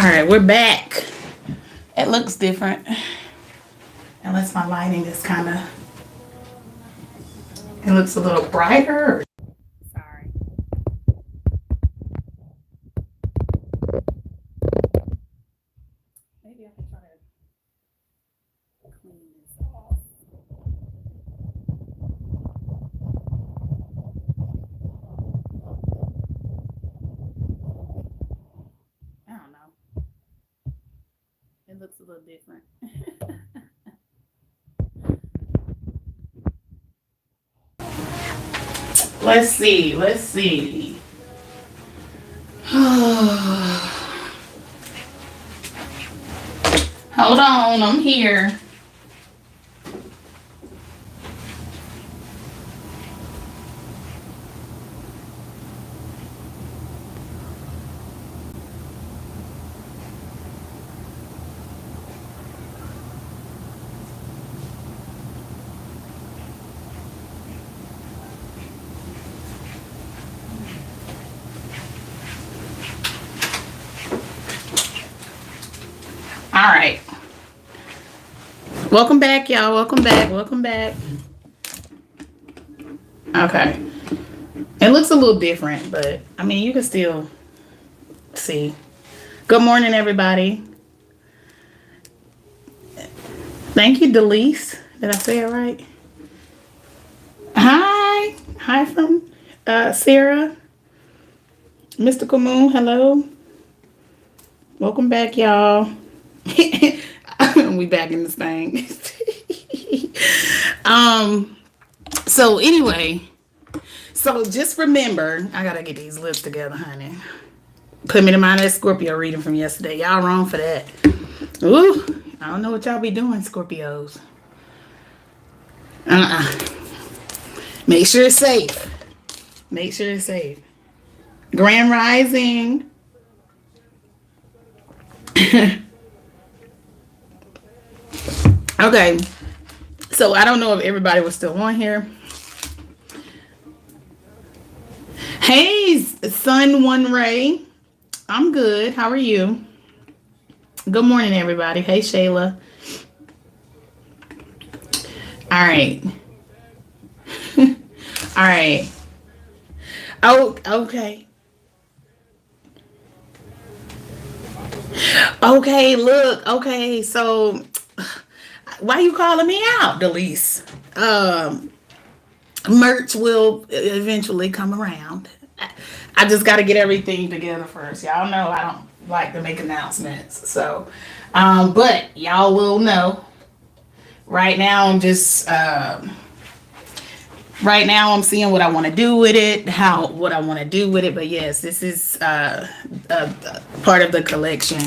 right, we're back. It looks different. Unless my lighting is kind of, it looks a little brighter. Sorry. Maybe I can try to clean this off. I don't know. It looks a little different. Let's see. Let's see. Hold on, I'm here. All right. Welcome back, y'all. Welcome back. Welcome back. Okay. It looks a little different, but I mean, you can still see. Good morning, everybody. Thank you, Delise. Did I say it right? Hi. Hi from Sarah. Mystical Moon, hello. Welcome back, y'all. We back in this thing. So anyway, so just remember, I gotta get these lips together, honey. Put me to mind that Scorpio reading from yesterday. Y'all wrong for that. Ooh, I don't know what y'all be doing, Scorpios. Make sure it's safe. Make sure it's safe. Grand Rising. Okay, so I don't know if everybody was still on here. Hey, Sun One Ray. I'm good. How are you? Good morning, everybody. Hey, Shayla. All right. All right. Oh, okay. Okay, look. Okay, so why you calling me out, Delise? Merch will eventually come around. I just got to get everything together first. Y'all know I don't like to make announcements. So, but y'all will know. Right now, I'm just, right now I'm seeing what I want to do with it, what I want to do with it. But yes, this is part of the collection.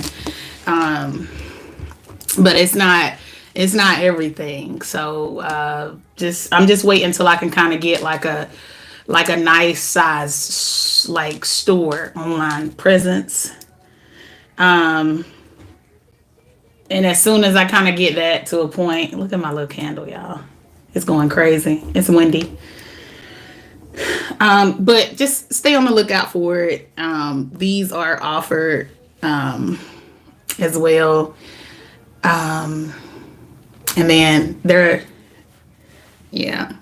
But it's not everything. So I'm just waiting until I can kind of get like a nice size like store online presence. And as soon as I kind of get that to a point, look at my little candle, y'all. It's going crazy. It's windy. But just stay on the lookout for it. These are offered as well. And then yeah.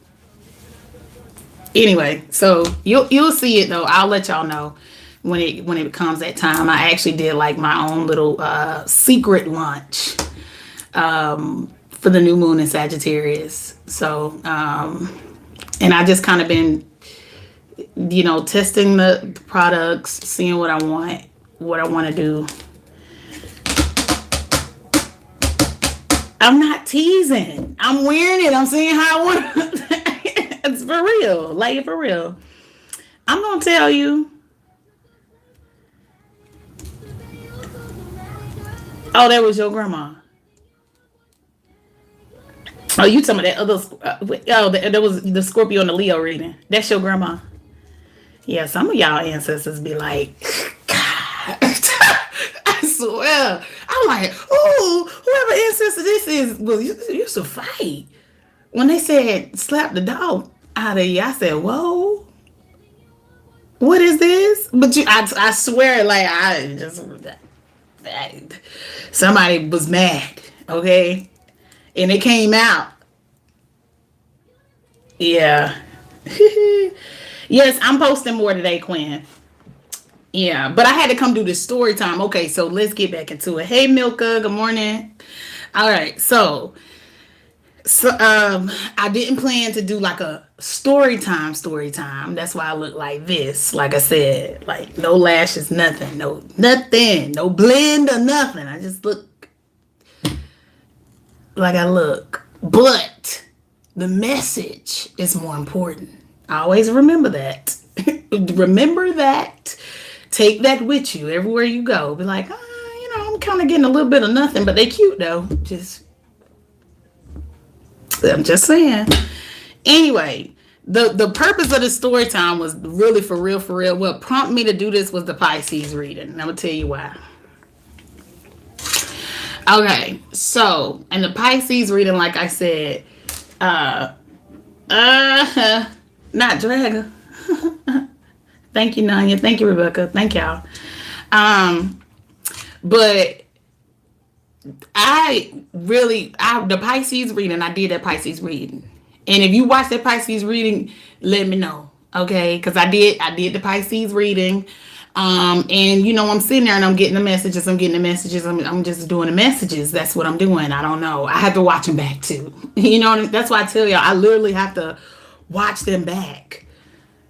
Anyway, so you'll see it though. I'll let y'all know when it comes that time. I actually did like my own little secret launch for the new moon in Sagittarius. So and I just kind of been testing the products, seeing what I want to do. I'm not teasing. I'm wearing it. I'm seeing how I want to. It's for real. Like, for real. I'm going to tell you. Oh, that was your grandma. Oh, you talking about that other. That was the Scorpio and the Leo reading. That's your grandma. Yeah, some of y'all ancestors be like, God. I swear. I'm like, oh, whoever ancestor this is, well, you used to fight. When they said slap the dog out of you, I said, whoa, what is this? But I swear, like, Somebody was mad, okay? And it came out. Yeah. Yes, I'm posting more today, Quinn. Yeah, but I had to come do this story time. Okay, so let's get back into it. Hey, Milka, good morning. All right, so I didn't plan to do like a story time. That's why I look like this. Like I said, like no lashes, nothing, no nothing, no blend or nothing. I just look like I look. But the message is more important. I always remember that. Remember that. Take that with you everywhere you go. Be like, I'm kind of getting a little bit of nothing, but they cute though. I'm just saying. Anyway, the purpose of the story time was really for real, for real. What prompted me to do this was the Pisces reading. And I'm gonna tell you why. Okay, so in the Pisces reading, like I said, not Dragon. Thank you, Nanya. Thank you, Rebecca. Thank y'all. But the Pisces reading, I did that Pisces reading. And if you watch that Pisces reading, let me know. Okay. Cause I did the Pisces reading. And I'm sitting there and I'm getting the messages. I'm just doing the messages. That's what I'm doing. I don't know. I have to watch them back too. That's why I tell y'all, I literally have to watch them back.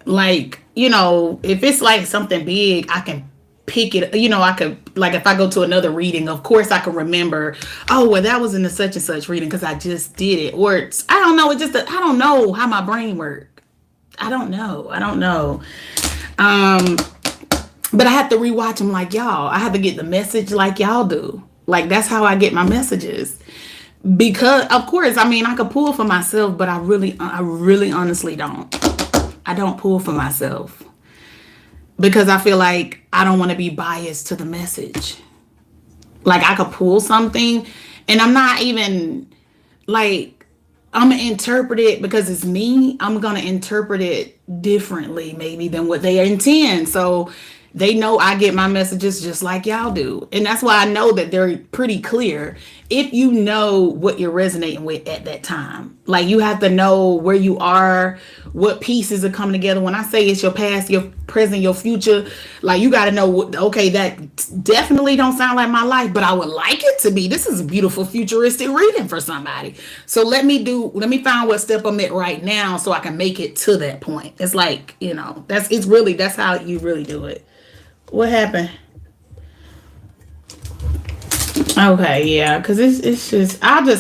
Like, if it's like something big, I can pick it, I could, like, if I go to another reading, of course I can remember, oh, well, that was in the such and such reading because I just did it. Or I don't know, I don't know how my brain works. I don't know. But I have to rewatch them like y'all. I have to get the message like y'all do. Like, that's how I get my messages. Because, of course, I could pull for myself, but I really honestly don't. I don't pull for myself. Because I feel like I don't want to be biased to the message. Like, I could pull something and I'm not even like, I'm going to interpret it because it's me. I'm going to interpret it differently maybe than what they intend. So they know I get my messages just like y'all do. And that's why I know that they're pretty clear. If you know what you're resonating with at that time, like you have to know where you are, what pieces are coming together. When I say it's your past, your present, your future, like you got to know, okay, that definitely don't sound like my life, but I would like it to be. This is a beautiful futuristic reading for somebody. So let me find what step I'm at right now so I can make it to that point. It's like, that's how you really do it. What happened? Okay, yeah, because it's just, I'll do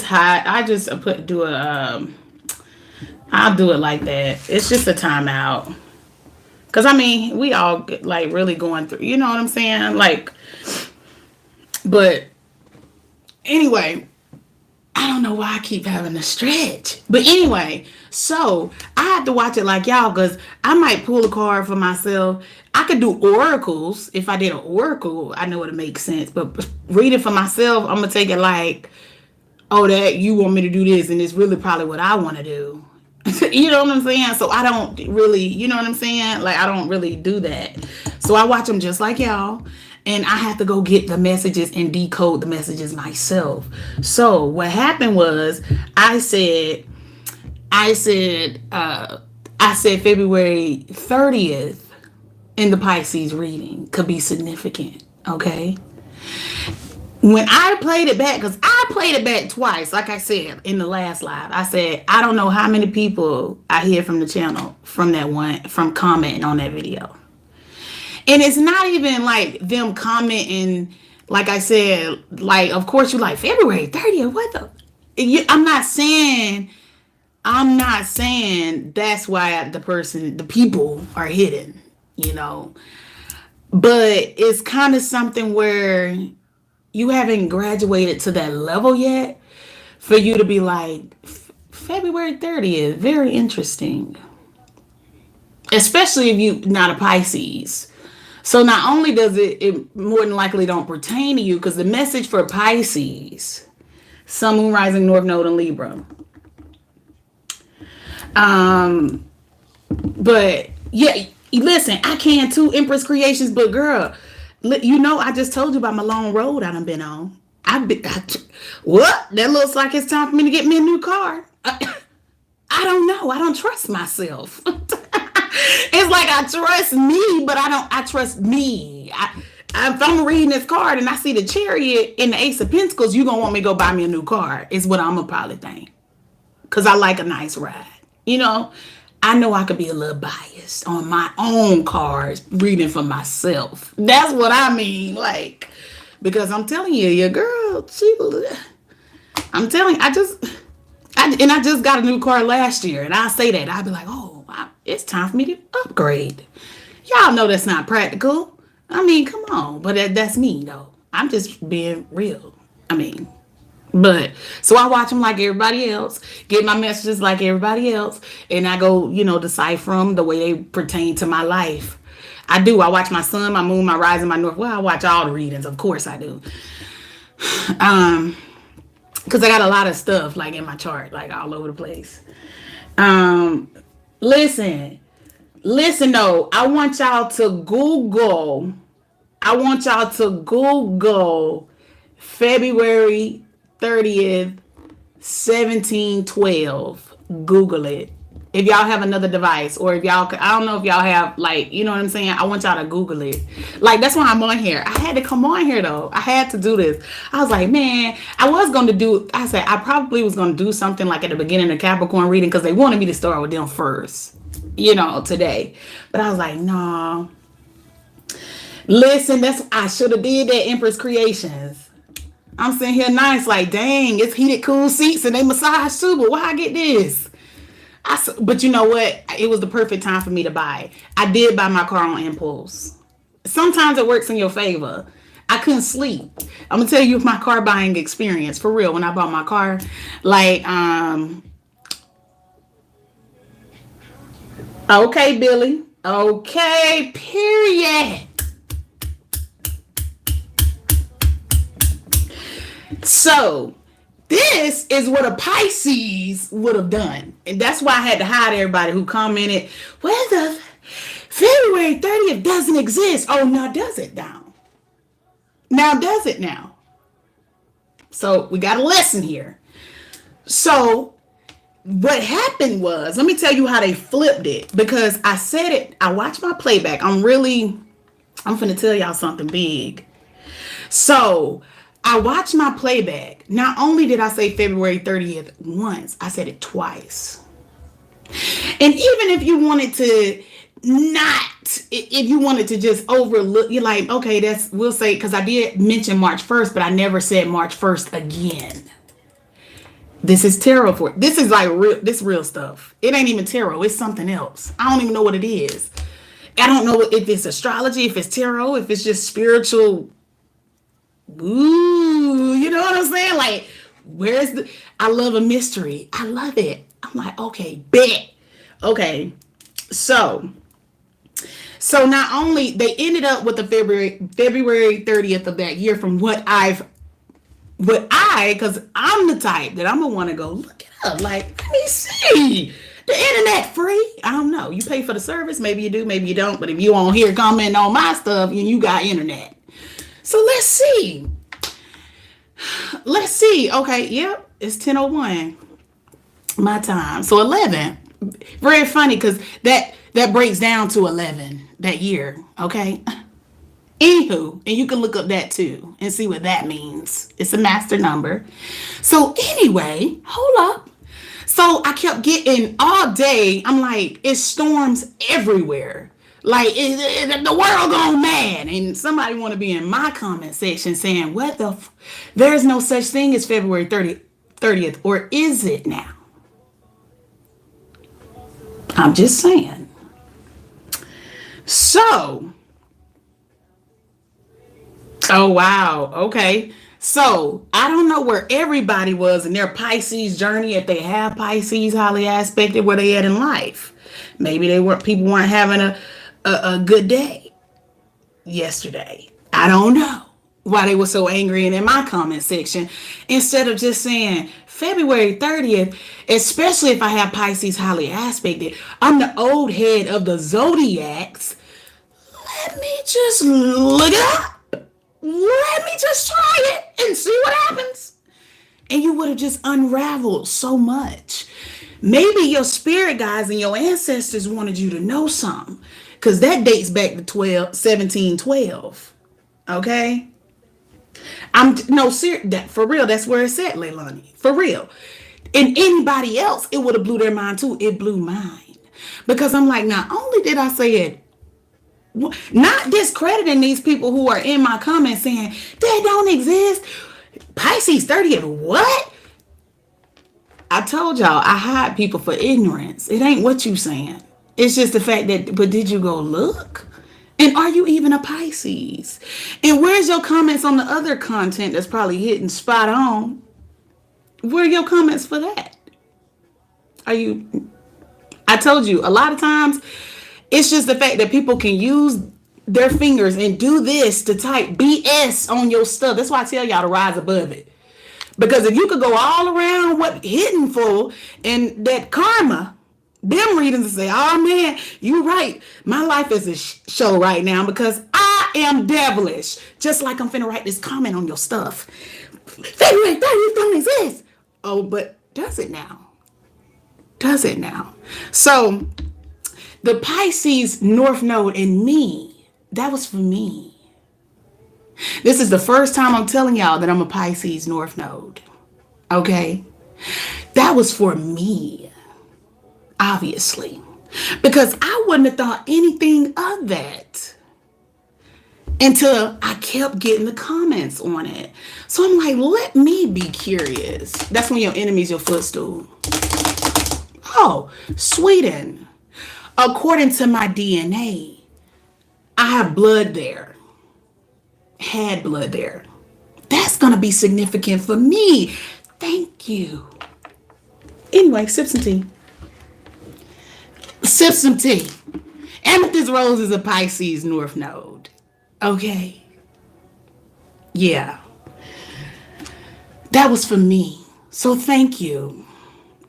it like that. It's just a timeout. Because, we all, like, really going through, you know what I'm saying? Like, but, anyway, I don't know why I keep having to stretch. But anyway, so, I have to watch it like y'all, because I might pull a card for myself. I could do oracles. If I did an oracle, I know it'll make sense. But read it for myself, I'm going to take it like, oh, that you want me to do this, and it's really probably what I want to do. You know what I'm saying? So I don't really, you know what I'm saying? Like, I don't really do that. So I watch them just like y'all, and I have to go get the messages and decode the messages myself. So what happened was I said February 30th in the Pisces reading could be significant. Okay. When I played it back, because I played it back twice, like I said in the last live, I said, I don't know how many people I hear from the channel from commenting on that video. And it's not even like them commenting, like I said, like, of course you like February 30th, what the? I'm not saying that's why the people are hidden, But it's kind of something where you haven't graduated to that level yet for you to be like, February 30th, very interesting. Especially if you're not a Pisces. So not only does it more than likely don't pertain to you, because the message for Pisces, Sun, Moon, Rising, North Node, and Libra. But yeah, listen, I can too, Empress Creations, but girl, You know, I just told you about my long road I done been on. What? That looks like it's time for me to get me a new car. I don't know. I don't trust myself. It's like I trust me, but I trust me. If I'm reading this card and I see the Chariot in the Ace of Pentacles, you gonna want me to go buy me a new car. Is what I'm gonna probably think. Cause I like a nice ride. You know, I know I could be a little biased on my own cards, reading for myself. That's what I mean. Like, because I'm telling you, your girl, I'm telling you, I just got a new car last year, and I say that I'd be like, oh, it's time for me to upgrade. Y'all know that's not practical. I mean, come on, but that's me though. I'm just being real. I mean, but so I watch them like everybody else, get my messages like everybody else, and I go, decipher them the way they pertain to my life. I do. I watch my sun, my moon, my rising, my north. Well, I watch all the readings, of course I do. Because I got a lot of stuff like in my chart, like all over the place. Listen though, I want y'all to Google February 30th, 1712. Google it. If y'all have another device, or if y'all, I don't know if y'all have, like, you know what I'm saying? I want y'all to Google it. Like, that's why I'm on here. I had to come on here, though. I had to do this. I was like, man, I said, I probably was going to do something like at the beginning of Capricorn reading, because they wanted me to start with them first, today. But I was like, no. Listen, I should have did that Empress Creations. I'm sitting here nice, like, dang, it's heated, cool seats, and they massage too, but why I get this? But you know what? It was the perfect time for me to buy. I did buy my car on impulse. Sometimes it works in your favor. I couldn't sleep. I'm gonna tell you my car buying experience for real. When I bought my car, like, okay, Billy. Okay, period. So this is what a Pisces would have done. And that's why I had to hide everybody who commented, well, the February 30th doesn't exist. Oh, now does it now? Now does it now? So we got a lesson here. So what happened was, let me tell you how they flipped it. Because I said it, I watched my playback. I'm finna tell y'all something big. So I watched my playback. Not only did I say February 30th once, I said it twice. And even if you wanted to just overlook, you're like, okay, we'll say, because I did mention March 1st, but I never said March 1st again. This is tarot this is like real stuff. It ain't even tarot, it's something else. I don't even know what it is. I don't know if it's astrology, if it's tarot, if it's just spiritual. Ooh, you know what I'm saying? Like, I love a mystery. I love it. I'm like, okay, bet. Okay. So not only they ended up with the February 30th of that year from because I'm the type that I'm gonna want to go look it up. Like, let me see. The internet free? I don't know. You pay for the service. Maybe you do, maybe you don't. But if you on here commenting on my stuff, you got internet. So let's see. Okay, yep, it's 10:01 my time. So 11. Very funny because that breaks down to 11 that year, okay? Anywho, and you can look up that too and see what that means. It's a master number. So anyway, hold up. So I kept getting all day, I'm like, it storms everywhere. Like, the world gone mad. And somebody want to be in my comment section saying, what there's no such thing as February 30th. Or is it now? I'm just saying. So. Oh, wow. Okay. So, I don't know where everybody was in their Pisces journey, if they have Pisces highly aspected, where they at in life. Maybe people weren't having a good day yesterday. I don't know why they were so angry and in my comment section, instead of just saying February 30th, especially if I have Pisces highly aspected, I'm the old head of the zodiacs. Let me just look it up. let me just try it and see what happens. And you would have just unraveled so much. Maybe your spirit guides and your ancestors wanted you to know something. Because that dates back to 1712. Okay? I'm no serious. That for real. That's where it's at, Leilani. For real. And anybody else, it would have blew their mind too. It blew mine because I'm like, not only did I say it, not discrediting these people who are in my comments saying they don't exist. Pisces 30th, what? I told y'all I hide people for ignorance. It ain't what you saying. It's just the fact that, but did you go look? And are you even a Pisces? And where's your comments on the other content that's probably hitting spot on? Where are your comments for that? Are you? I told you, a lot of times it's just the fact that people can use their fingers and do this to type BS on your stuff. That's why I tell y'all to rise above it. Because if you could go all around what hidden for and that karma, them readings and say, oh man, you're right. My life is a show right now because I am devilish. Just like I'm finna write this comment on your stuff. February 30th don't exist. Oh, but does it now? Does it now? So the Pisces North Node in me, that was for me. This is the first time I'm telling y'all that I'm a Pisces North Node. Okay? That was for me, obviously. Because I wouldn't have thought anything of that until I kept getting the comments on it. So I'm like, let me be curious. That's when your enemy's your footstool. Oh, Sweden. According to my DNA, I have blood there. Had blood there. That's going to be significant for me. Thank you. Anyway, sip some tea. Sip some tea. Amethyst Rose is a Pisces North Node. Okay. Yeah. That was for me. So thank you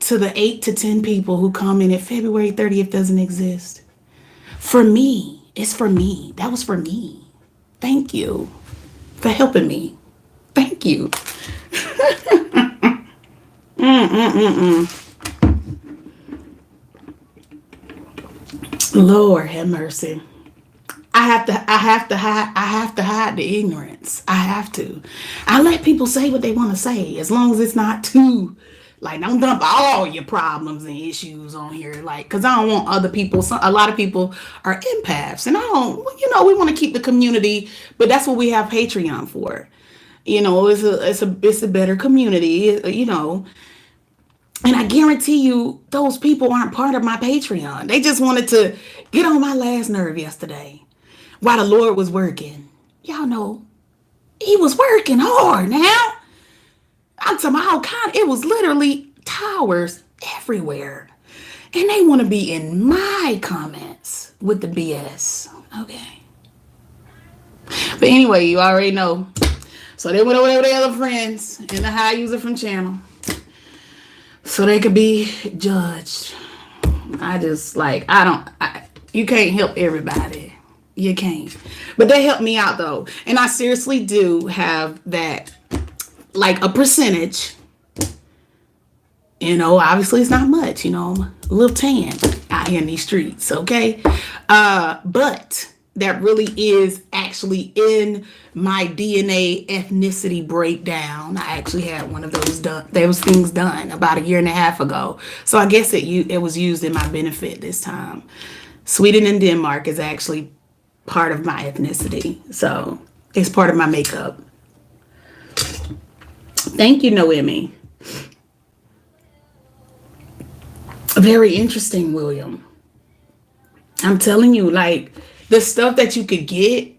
to the 8 to 10 people who commented February 30th doesn't exist. For me. It's for me. That was for me. Thank you for helping me. Thank you. Lord have mercy. I have to hide the ignorance. I have to. I let people say what they want to say as long as it's not too, like, don't dump all your problems and issues on here. Like, because I don't want other people, a lot of people are empaths. And I don't, we want to keep the community, but that's what we have Patreon for. It's a better community, And I guarantee you, those people aren't part of my Patreon. They just wanted to get on my last nerve yesterday while the Lord was working. Y'all know, he was working hard now. I'm talking about all kind. It was literally towers everywhere. And they want to be in my comments with the BS. Okay. But anyway, you already know. So they went over there with their other friends and the high user from channel. So they could be judged. You can't help everybody. You can't. But they helped me out though. And I seriously do have that, like a percentage. Obviously it's not much, I'm a little tan out here in these streets, okay? But that really is actually in my DNA ethnicity breakdown. I actually had one of those things done about 1.5 years ago. So I guess it was used in my benefit this time. Sweden and Denmark is actually part of my ethnicity. So it's part of my makeup. Thank you, Noemi. Very interesting, William. I'm telling you, like, the stuff that you could get,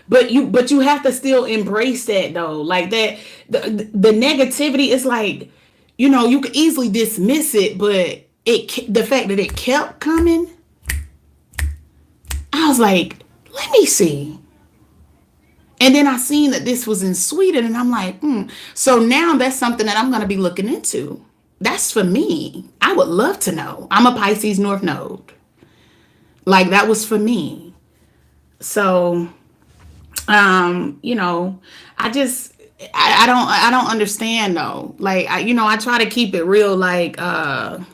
but you have to still embrace that though. Like that, the negativity is like, you could easily dismiss it, but the fact that it kept coming, I was like, let me see. And then I seen that this was in Sweden, and I'm like, So now that's something that I'm going to be looking into. That's for me. I would love to know. I'm a Pisces North Node. Like, that was for me. So You know, I just I don't understand though. Like I try to keep it real. Like I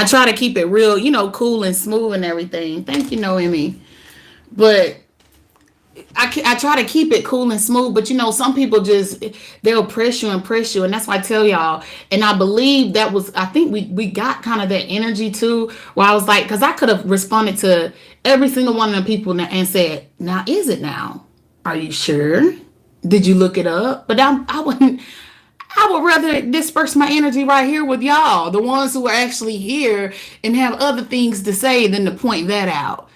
try to keep it real. Cool and smooth and everything. Thank you, Noemi. But I try to keep it cool and smooth, but some people just they'll press you, and that's why I tell y'all. And I believe that was I think we got kind of that energy too, where I was like, because I could have responded to every single one of the people and said, "Now is it now? Are you sure? Did you look it up?" But I wouldn't. I would rather disperse my energy right here with y'all, the ones who are actually here and have other things to say than to point that out.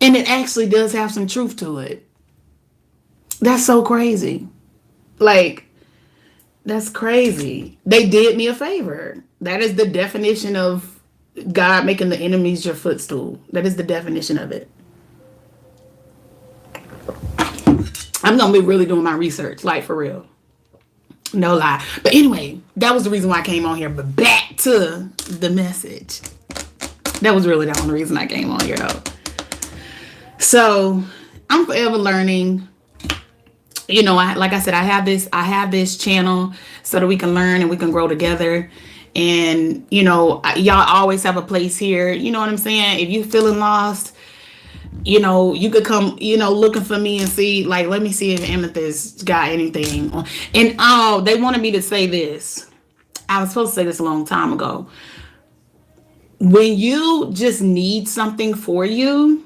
And it actually does have some truth to it. That's so crazy. Like, that's crazy. They did me a favor. That is the definition of God making the enemies your footstool. That is the definition of it. I'm going to be really doing my research, like for real. No lie. But anyway, that was the reason why I came on here. But back to the message. That was really the only reason I came on here, though. So, I'm forever learning. Like I said, I have this channel so that we can learn and we can grow together. And y'all always have a place here. You know what I'm saying? If you're feeling lost, you could come, looking for me and see, like, let me see if Amethyst got anything. And they wanted me to say this. I was supposed to say this a long time ago. When you just need something for you,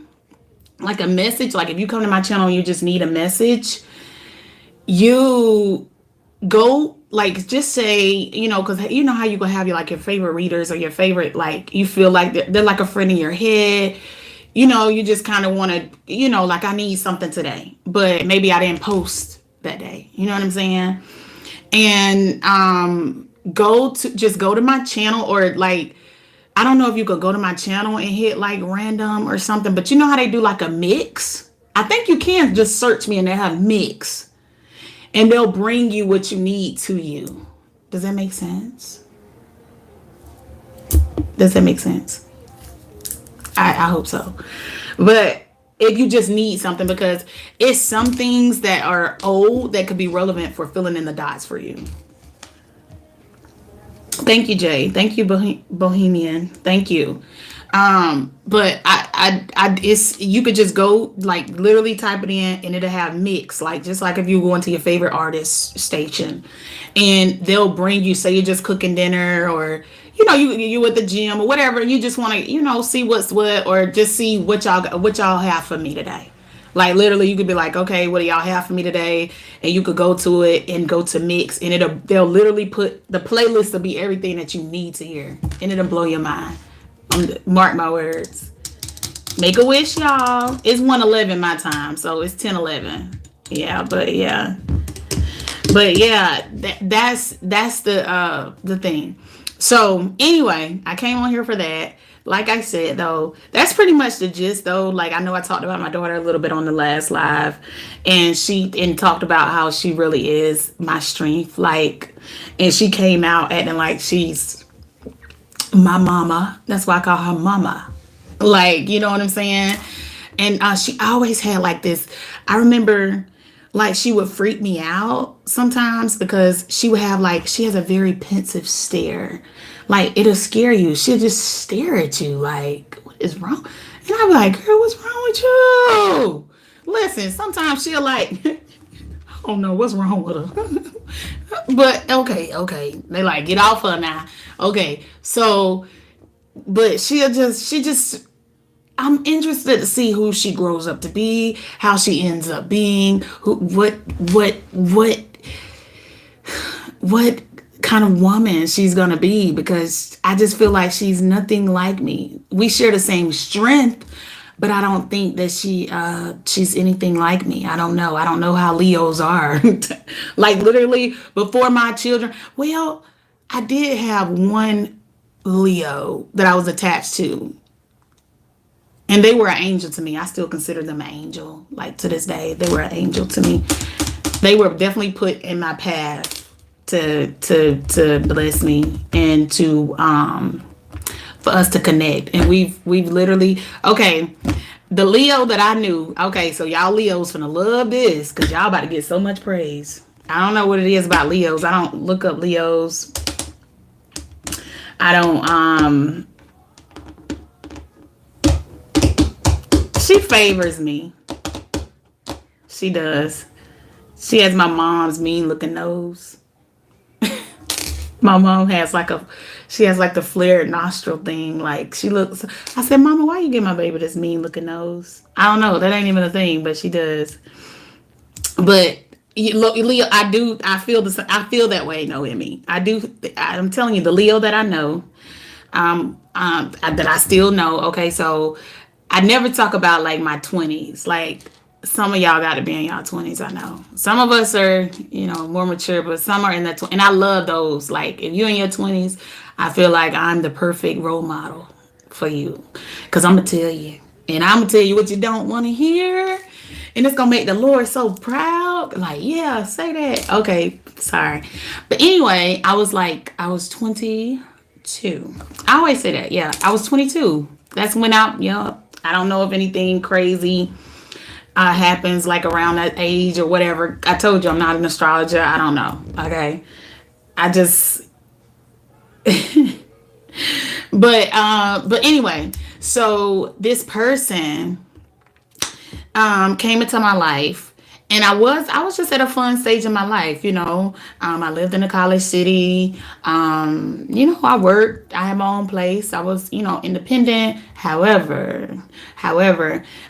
like a message, like if you come to my channel and you just need a message, you go, like, just say, because you know how you gonna have your favorite readers or your favorite, like, you feel like they're like a friend in your head. You just kind of want to, like, I need something today, but maybe I didn't post that day. You know what I'm saying? And go to my channel, or like, I don't know if you could go to my channel and hit like random or something, but you know how they do like a mix? I think you can just search me and they have mix, and they'll bring you what you need to you. Does that make sense? Does that make sense? I hope so. But if you just need something, because it's some things that are old that could be relevant for filling in the dots for you. Thank you, Jay. Thank you, Bohemian. Thank you. But it's, you could just go, like, literally type it in and it'll have mix, like, just like if you go into your favorite artist station and they'll bring you, say you're just cooking dinner, or you at the gym or whatever, and you just want to see what's what, or just see what y'all have for me today. Like, literally, you could be like, okay, what do y'all have for me today? And you could go to it and go to mix, and they'll literally put the playlist will be everything that you need to hear, and it'll blow your mind. Mark my words. Make a wish, y'all. It's 1:11 my time, so it's 10:11. Yeah, but yeah, that's the thing. So anyway, I came on here for that. Like I said, though, that's pretty much the gist, though. Like, I know I talked about my daughter a little bit on the last live, and talked about how she really is my strength. Like, and she came out acting like she's my mama. That's why I call her mama. Like, you know what I'm saying? And she always had like this. I remember, like, she would freak me out sometimes because she has a very pensive stare. Like, it'll scare you. She'll just stare at you like, what is wrong? And I'm like, girl, what's wrong with you? Listen, sometimes she'll like, I don't know what's wrong with her. But okay. They like, get off her now. Okay, so, but she just, I'm interested to see who she grows up to be, how she ends up being, what kind of woman she's gonna be, because I just feel like she's nothing like me. We share the same strength, but I don't think that she's anything like me. I don't know. I don't know how Leos are. Like, literally, before my children. Well, I did have one Leo that I was attached to, and they were an angel to me. I still consider them an angel. Like, to this day, they were an angel to me. They were definitely put in my path to bless me and to for us to connect. And we've literally, okay, The Leo that I knew. Okay, so y'all Leos finna love this because y'all about to get so much praise. I don't know what it is about Leos. I don't look up Leos. I don't. She favors me. She does. She has my mom's mean looking nose. My mom has like a, she has like the flared nostril thing. Like she looks. I said, Mama, why you give my baby this mean looking nose? I don't know. That ain't even a thing, but she does. But look, Leo, I do. I feel the. I feel that way. No, Emmy. I do. I'm telling you, the Leo that I know, that I still know. Okay, so I never talk about like my 20s. Like some of y'all got to be in y'all 20s. I know some of us are, more mature, but some are in that. And I love those. Like if you're in your 20s, I feel like I'm the perfect role model for you, because I'm gonna tell you, and I'm gonna tell you what you don't want to hear. And it's gonna make the Lord so proud. Like, yeah, say that. Okay, sorry. But anyway, I was 22. I always say that. Yeah, I was 22. That's when I don't know if anything crazy happens like around that age or whatever. I told you I'm not an astrologer. I don't know. Okay. I just but anyway, so this person came into my life, and I was just at a fun stage in my life. I lived in a college city. I worked. I had my own place. I was independent. However,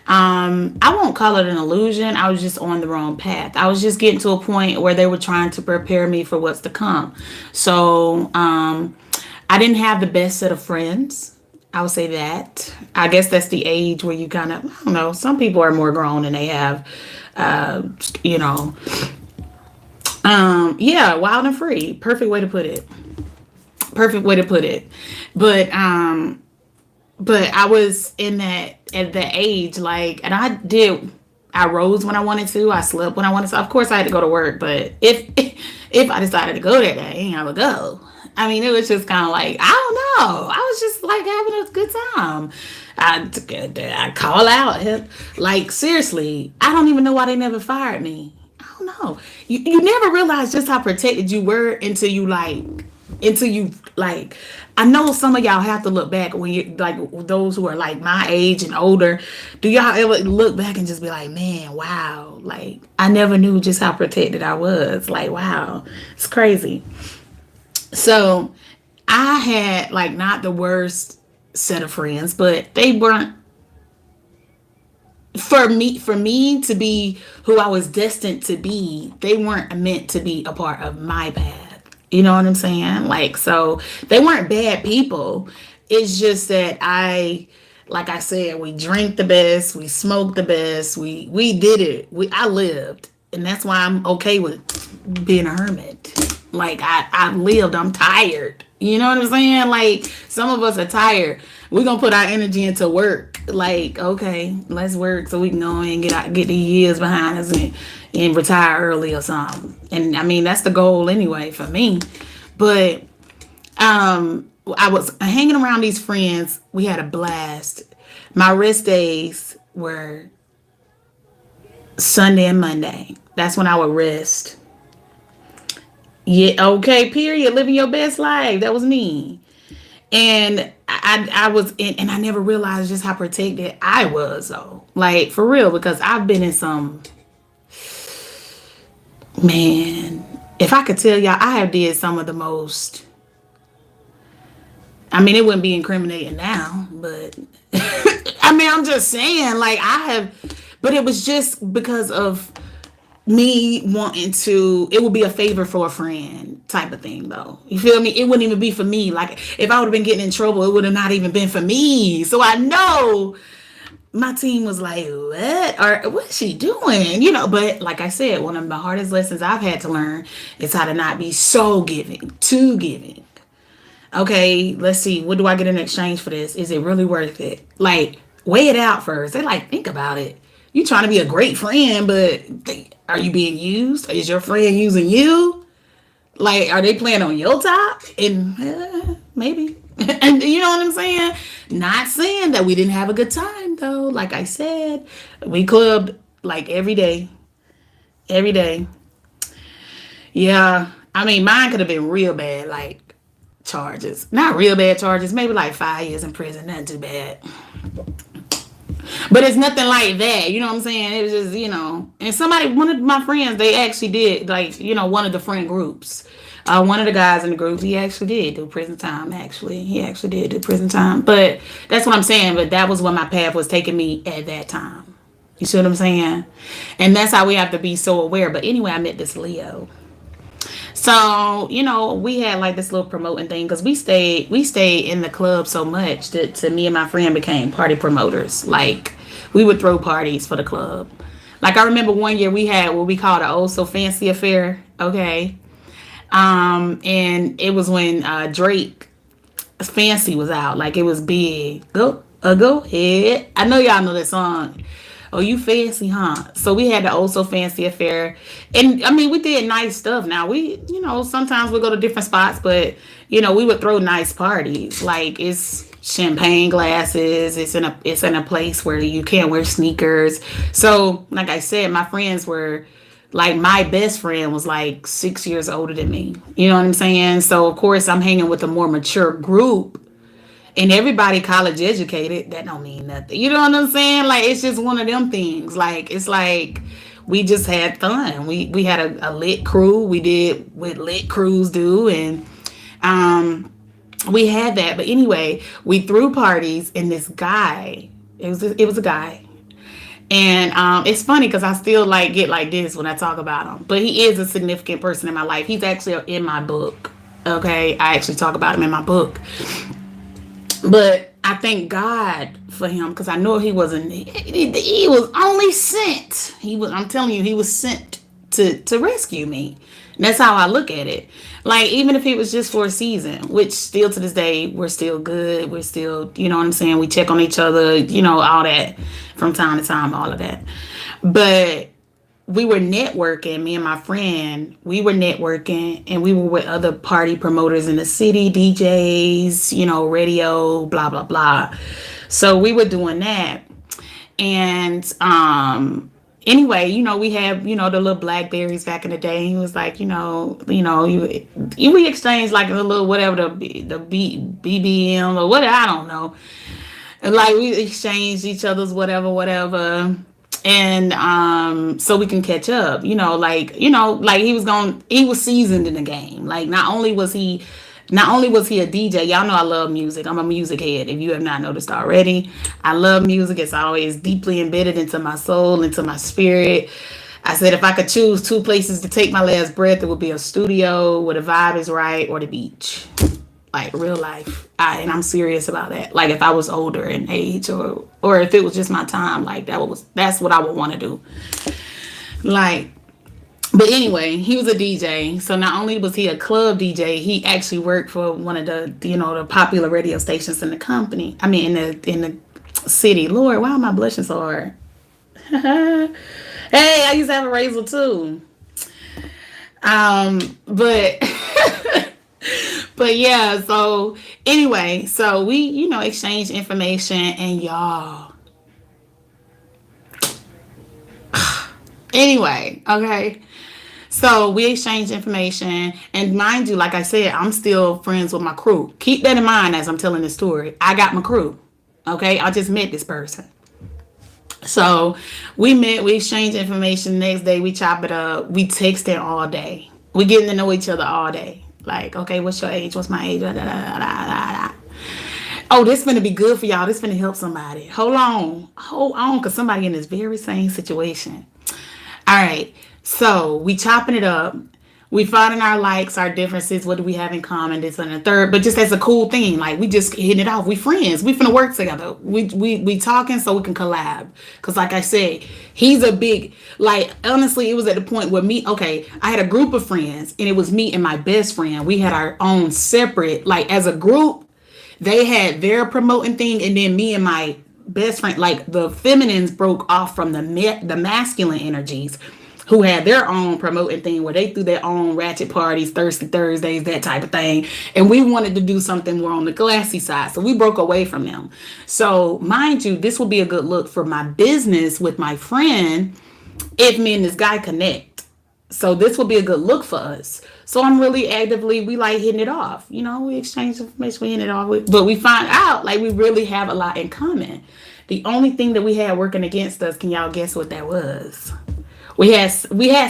I won't call it an illusion. I was just on the wrong path. I was just getting to a point where they were trying to prepare me for what's to come. So I didn't have the best set of friends. I would say that. I guess that's the age where you kind of, I don't know, some people are more grown and they have, uh, you know, yeah, wild and free. Perfect way to put it. Perfect way to put it. But I was in that, at that age, like, and I rose when I wanted to. I slept when I wanted to. Of course, I had to go to work, but if I decided to go that day, I would go. I mean, it was just kind of like, I don't know. I was just like having a good time. I call out, like, seriously, I don't even know why they never fired me. I don't know. You never realize just how protected you were until you, I know some of y'all have to look back when you, like, those who are like my age and older. Do y'all ever look back and just be like, man, wow, like I never knew just how protected I was. Like, wow, it's crazy. So I had like not the worst set of friends, but they weren't, for me to be who I was destined to be. They weren't meant to be a part of my path. You know what I'm saying? Like, so they weren't bad people. It's just that like I said, we drank the best, we smoked the best, we did it. I lived, and that's why I'm okay with being a hermit. Like I lived. I'm tired. You know what I'm saying? Like some of us are tired. We're gonna put our energy into work. Like, okay, let's work so we can go and get the years behind us and retire early or something. And I mean that's the goal anyway for me. But I was hanging around these friends. We had a blast. My rest days were Sunday and Monday. That's when I would rest. Yeah, okay, period. Living your best life. That was me. And I was in, and I never realized just how protected I was, though. Like, for real, because I've been in some, man, if I could tell y'all, I have did some of the most, I mean, it wouldn't be incriminating now, but I mean, I'm just saying, like, but it was just because of me wanting to, it would be a favor for a friend type of thing, though. You feel me? It wouldn't even be for me. Like, if I would have been getting in trouble, it would have not even been for me. So I know my team was like, what? Or what's she doing? But like I said, one of the hardest lessons I've had to learn is how to not be so giving, too giving. Okay, let's see. What do I get in exchange for this? Is it really worth it? Like, weigh it out first. They like, think about it. You trying to be a great friend, but are you being used? Is your friend using you? Like, are they playing on your top? And maybe. And you know what I'm saying? Not saying that we didn't have a good time though. Like I said, we clubbed like every day, every day. Yeah, I mean, mine could have been real bad, like charges. Not real bad charges, maybe like 5 years in prison. Not too bad. But it's nothing like that. You know what I'm saying? It was just, and somebody, one of my friends, they actually did, like, one of the friend groups. One of the guys in the group, he actually did do prison time, actually. He actually did do prison time. But that's what I'm saying. But that was where my path was taking me at that time. You see what I'm saying? And that's how we have to be so aware. But anyway, I met this Leo. So, we had like this little promoting thing because we stayed in the club so much that to me and my friend became party promoters. Like we would throw parties for the club. Like I remember one year we had what we called an oh so fancy affair. Okay. And it was when Drake Fancy was out. Like it was big. Go ahead. I know y'all know that song. Oh, you fancy, huh? So we had the oh so fancy affair, and I mean we did nice stuff. Now we, sometimes we go to different spots, but we would throw nice parties. Like it's champagne glasses. It's in a place where you can't wear sneakers. So like I said, my friends were like my best friend was like 6 years older than me. You know what I'm saying? So of course I'm hanging with a more mature group and everybody college educated. That don't mean nothing. You know what I'm saying? Like it's just one of them things. Like it's like we just had fun. We had a lit crew. We did what lit crews do, and we had that. But anyway, we threw parties, and this guy. It was a guy. And it's funny because I still like get like this when I talk about him. But he is a significant person in my life. He's actually in my book. Okay, I actually talk about him in my book. But I thank God for him because I know he wasn't. He was only sent. He was. I'm telling you, he was sent to rescue me. And that's how I look at it. Like even if it was just for a season, which still to this day we're still good. We're still, you know what I'm saying. We check on each other. All that from time to time, all of that. But we were networking, me and my friend, we were networking and we were with other party promoters in the city, DJs, radio, blah, blah, blah. So we were doing that. And anyway, we have, the little Blackberries back in the day. He was like, we exchanged like a little whatever the BBM or whatever, I don't know. Like we exchanged each other's whatever, and so we can catch up, like he was seasoned in the game. Like not only was he a DJ. Y'all know I love music. I'm a music head if you have not noticed already. I love music. It's always deeply embedded into my soul, into my spirit. I said if I could choose two places to take my last breath, it would be a studio where the vibe is right or the beach. Like real life. And I'm serious about that. Like if I was older in age or if it was just my time, like that's what I would want to do. Like, but anyway, he was a DJ. So not only was he a club DJ, he actually worked for one of the the popular radio stations in the company. I mean in the city. Lord, why am I blushing so hard? Hey, I used to have a razor too. But But yeah, so anyway, so we, exchanged information and y'all. Anyway, okay. So we exchanged information and mind you, like I said, I'm still friends with my crew. Keep that in mind as I'm telling this story. I got my crew. Okay, I just met this person. So we met, we exchanged information. Next day we chop it up. We texting all day. We getting to know each other all day. Like, okay, what's your age? What's my age? Da, da, da, da, da. Oh, this finna be good for y'all. This finna help somebody. Hold on, because somebody in this very same situation. All right, so we chopping it up. We finding our likes, our differences. What do we have in common? This and the third. But just as a cool thing, like we just hitting it off. We friends. We finna work together. We talking so we can collab. Cause like I said, he's a big, like honestly, it was at the point where okay, I had a group of friends and it was me and my best friend. We had our own separate, like as a group, they had their promoting thing, and then me and my best friend, like the feminines broke off from the masculine energies. who had their own promoting thing where they threw their own ratchet parties, Thirsty Thursdays, that type of thing. And we wanted to do something more on the classy side. So we broke away from them. So mind you, this will be a good look for my business with my friend if me and this guy connect. So this will be a good look for us. So I'm really actively, we like hitting it off. You know, we exchange information, we hitting it off. But we find out like we really have a lot in common. The only thing that we had working against us, can y'all guess what that was? We had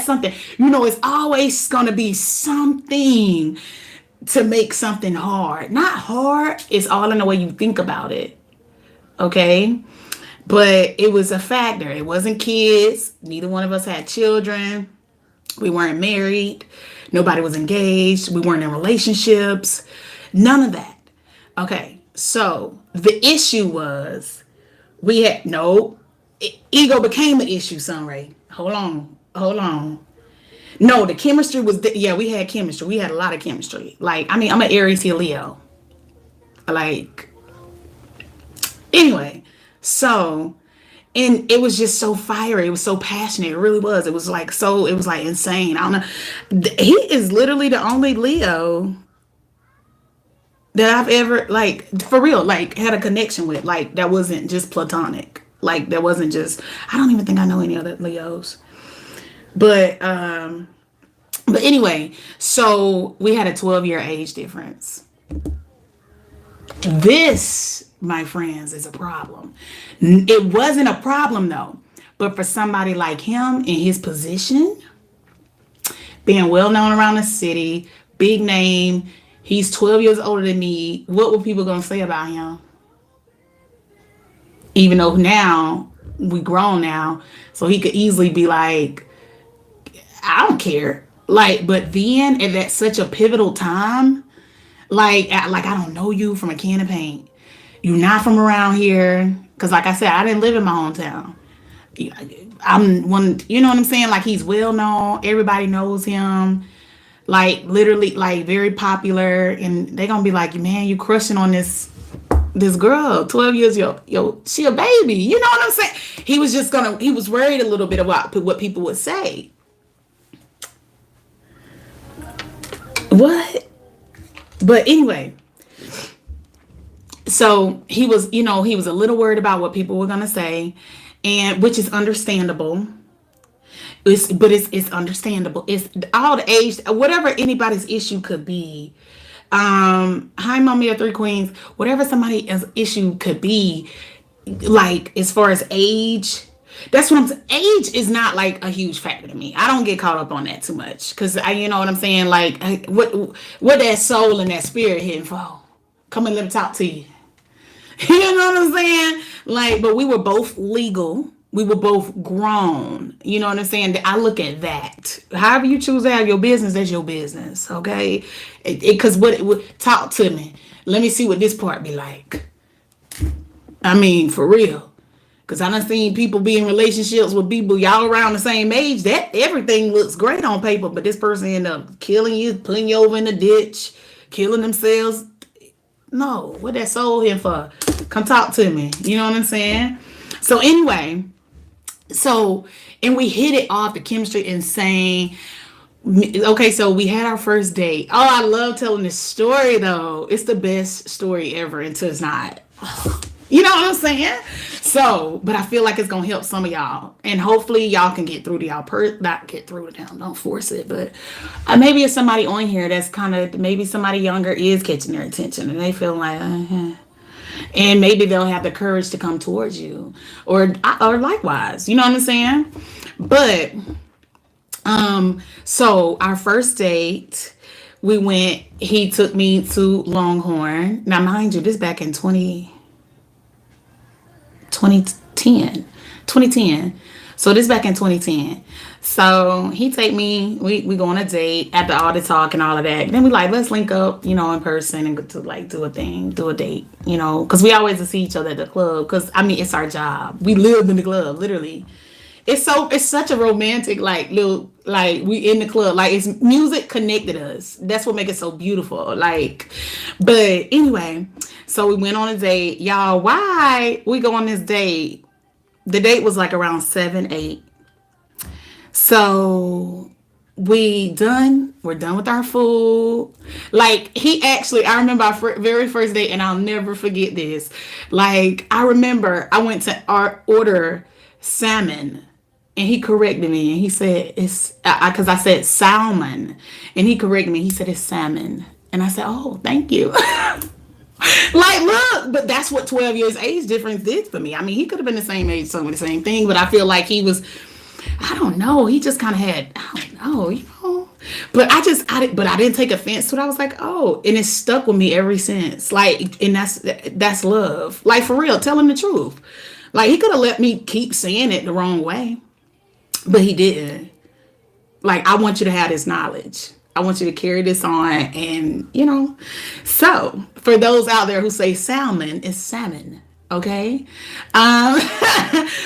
something. You know, it's always gonna be something to make something hard. Not hard, it's all in the way you think about it. Okay? But it was a factor. It wasn't kids. Neither one of us had children. We weren't married. Nobody was engaged. We weren't in relationships. None of that. Okay. So the issue was we had no ego became an issue, Sunray. Hold on. Hold on. No, the chemistry was, yeah, we had chemistry. We had a lot of chemistry. Like, I mean, I'm an Aries, he a Leo. Like, anyway, so, and it was just so fiery. It was so passionate. It really was. It was like so, it was like insane. I don't know. He is literally the only Leo that I've ever, like, for real, like, had a connection with. Like, that wasn't just platonic. Like, that wasn't just, I don't even think I know any other Leos. But anyway, so we had a 12-year age difference. This, my friends, is a problem. It wasn't a problem though, but for somebody like him in his position, being well known around the city, big name, he's 12 years older than me. What were people gonna say about him? Even though now we grown now, so he could easily be like, I don't care. Like, but then at that such a pivotal time, like I don't know you from a can of paint. You're not from around here. Cause like I said, I didn't live in my hometown. I'm one, you know what I'm saying? Like he's well known. Everybody knows him. Like literally, like very popular. And they gonna be like, man, you crushing on this girl, 12 years, yo, she a baby. You know what I'm saying? He was worried a little bit about what people would say. What? But anyway, so he was a little worried about what people were going to say, and which is understandable. It's understandable. It's all the age, whatever anybody's issue could be. Hi, mommy of three queens. Whatever somebody's issue could be, like as far as age, that's what I'm saying. Age is not like a huge factor to me. I don't get caught up on that too much because you know what I'm saying. Like, what that soul and that spirit hitting for? Come and let me talk to you. You know what I'm saying? Like, but we were both legal. We were both grown. You know what I'm saying? I look at that. However you choose to have your business, that's your business. Okay? Because talk to me. Let me see what this part be like. I mean, for real. Because I done seen people be in relationships with people y'all around the same age. That everything looks great on paper, but this person end up killing you, putting you over in the ditch, killing themselves. No, what that soul here for? Come talk to me. You know what I'm saying? So anyway, and we hit it off, the chemistry insane. Okay, so we had our first date. Oh, I love telling this story though. It's the best story ever until it's not. You know what I'm saying? So, but I feel like it's going to help some of y'all. And hopefully y'all can get through to y'all. Not get through to them. Don't force it. But maybe it's somebody on here that's kind of, maybe somebody younger is catching their attention. And they feel like, and maybe they'll have the courage to come towards you. Or likewise. You know what I'm saying? But, so our first date, he took me to Longhorn. Now, mind you, this back in 2010. So this back in 2010. So he take me, we go on a date after all the talk and all of that. Then we like, let's link up, in person and go to like do a date, because we always see each other at the club. Because I mean, it's our job. We lived in the club, literally. It's such a romantic, like little, like we in the club, like it's music connected us. That's what makes it so beautiful. Like, but anyway, so we went on a date, y'all. Why we go on this date? The date was like around 7, 8. So we're done with our food. Like, he actually, I remember our very first date, and I'll never forget this. Like, I remember I went to order salmon, and he corrected me, and he said it's because I said salmon, and he corrected me. He said it's salmon, and I said, oh, thank you. Like, look, but that's what 12 years age difference did for me. I mean, he could have been the same age, some of the same thing, but I feel like he was, I don't know, he just kind of had, I don't know, you know. But but I didn't take offense to it. I was like, oh, and it stuck with me ever since. Like, and that's love. Like, for real, tell him the truth. Like, he could have let me keep saying it the wrong way, but he didn't. Like, I want you to have this knowledge. I want you to carry this on, and you know. So for those out there who say salmon, it's salmon, okay? Um,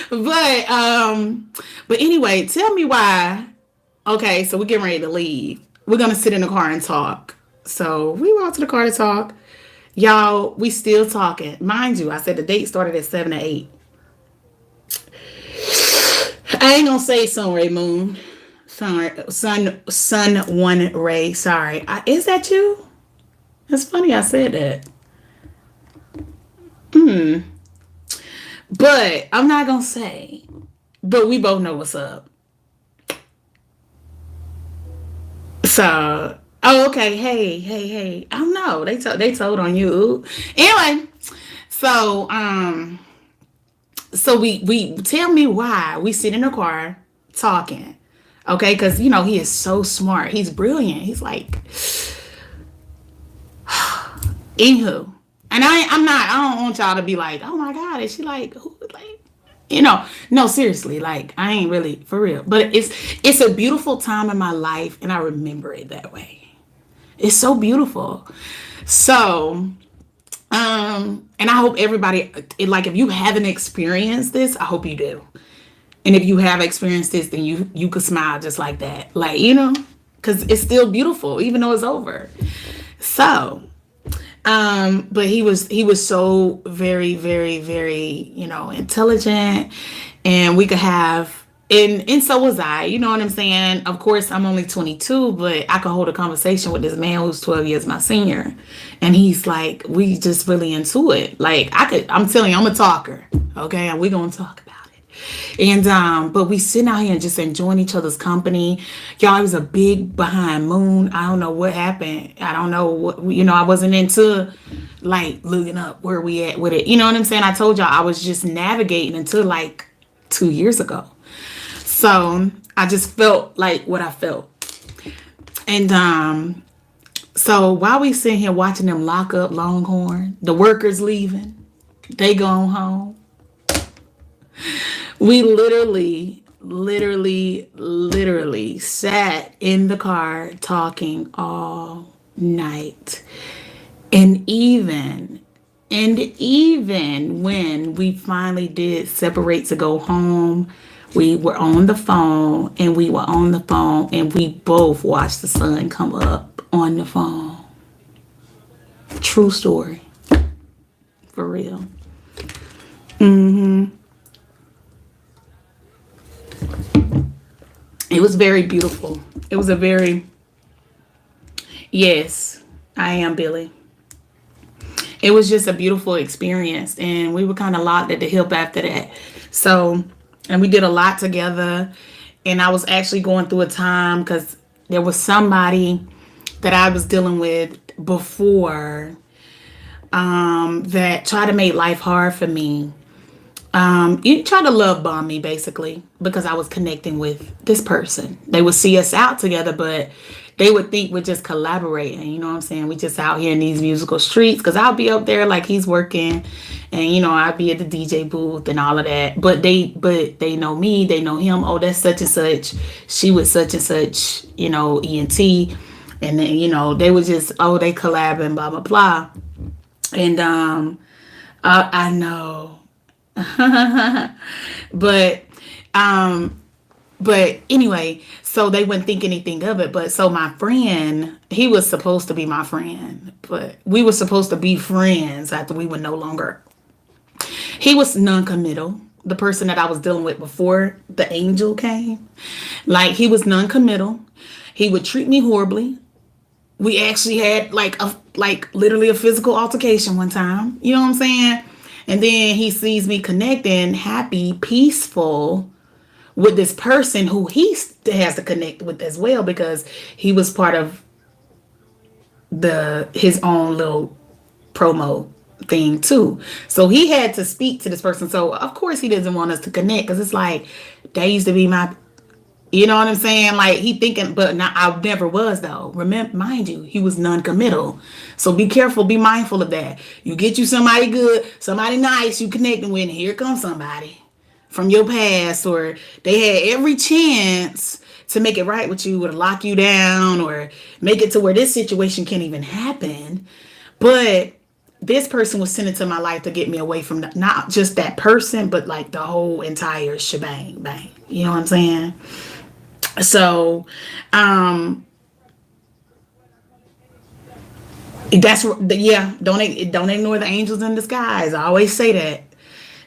but anyway, tell me why. Okay, so we're getting ready to leave. We're gonna sit in the car and talk. So we walk to the car to talk. Y'all, we still talking. Mind you, I said the date started at 7 to 8. I ain't gonna say Sunray Moon. Sun One Ray. Sorry. Is that you? It's funny I said that. But I'm not gonna say. But we both know what's up. So, oh, okay. Hey. I don't know. They told on you. Anyway, so we tell me why we sit in the car talking. Okay, because you know he is so smart. He's brilliant. He's like, anywho, and I'm not. I don't want y'all to be like, oh my god, is she like, who, like, you know? No, seriously, like I ain't really for real. But it's a beautiful time in my life, and I remember it that way. It's so beautiful. So, and I hope everybody, like, if you haven't experienced this, I hope you do. And if you have experienced this, then you could smile just like that. Like, you know, because it's still beautiful, even though it's over. So, but he was so very, very, very, you know, intelligent. And we could have, and so was I, you know what I'm saying? Of course, I'm only 22, but I could hold a conversation with this man who's 12 years my senior. And he's like, we just really into it. Like, I'm telling you, I'm a talker. Okay. And we're going to talk about it. And but we sitting out here and just enjoying each other's company. Y'all, it was a big behind moon. I don't know what happened. I don't know what, you know, I wasn't into like looking up where we at with it. You know what I'm saying? I told y'all I was just navigating until like 2 years ago. So I just felt like what I felt. And so while we sitting here watching them lock up Longhorn, the workers leaving, they going home. We literally sat in the car talking all night. And even when we finally did separate to go home, we were on the phone and we both watched the sun come up on the phone. True story. For real. It was very beautiful. It was yes, I am Billy. It was just a beautiful experience, and we were kind of locked at the hip after that. So, and we did a lot together, and I was actually going through a time because there was somebody that I was dealing with before that tried to make life hard for me. You try to love bomb me basically because I was connecting with this person. They would see us out together, but they would think we're just collaborating. You know what I'm saying? We just out here in these musical streets because I'll be up there like he's working, and you know I'll be at the DJ booth and all of that. But they know me. They know him. Oh, that's such and such. She was such and such. You know, ENT, and then you know they would just they collabing blah blah blah, and I know. but anyway, so they wouldn't think anything of it. But so my friend, he was supposed to be my friend, but we were supposed to be friends after we were no longer. He was non-committal. the person that I was dealing with before the angel came. Like, he was non-committal. He would treat me horribly. We actually had like literally a physical altercation one time. You know what I'm saying? And then he sees me connecting, happy, peaceful with this person who he has to connect with as well, because he was part of the his own little promo thing too. So he had to speak to this person. So of course he doesn't want us to connect, because it's like, they used to be my, you know what I'm saying? Like, he thinking, but not, I never was though. Remember, mind you, he was non-committal. So be careful, be mindful of that. You get you somebody good, somebody nice you connecting with, and here comes somebody from your past, or they had every chance to make it right with you, or to lock you down, or make it to where this situation can't even happen. But this person was sent into my life to get me away from not just that person, but like the whole entire shebang bang. You know what I'm saying? So, that's, yeah. Don't ignore the angels in disguise. I always say that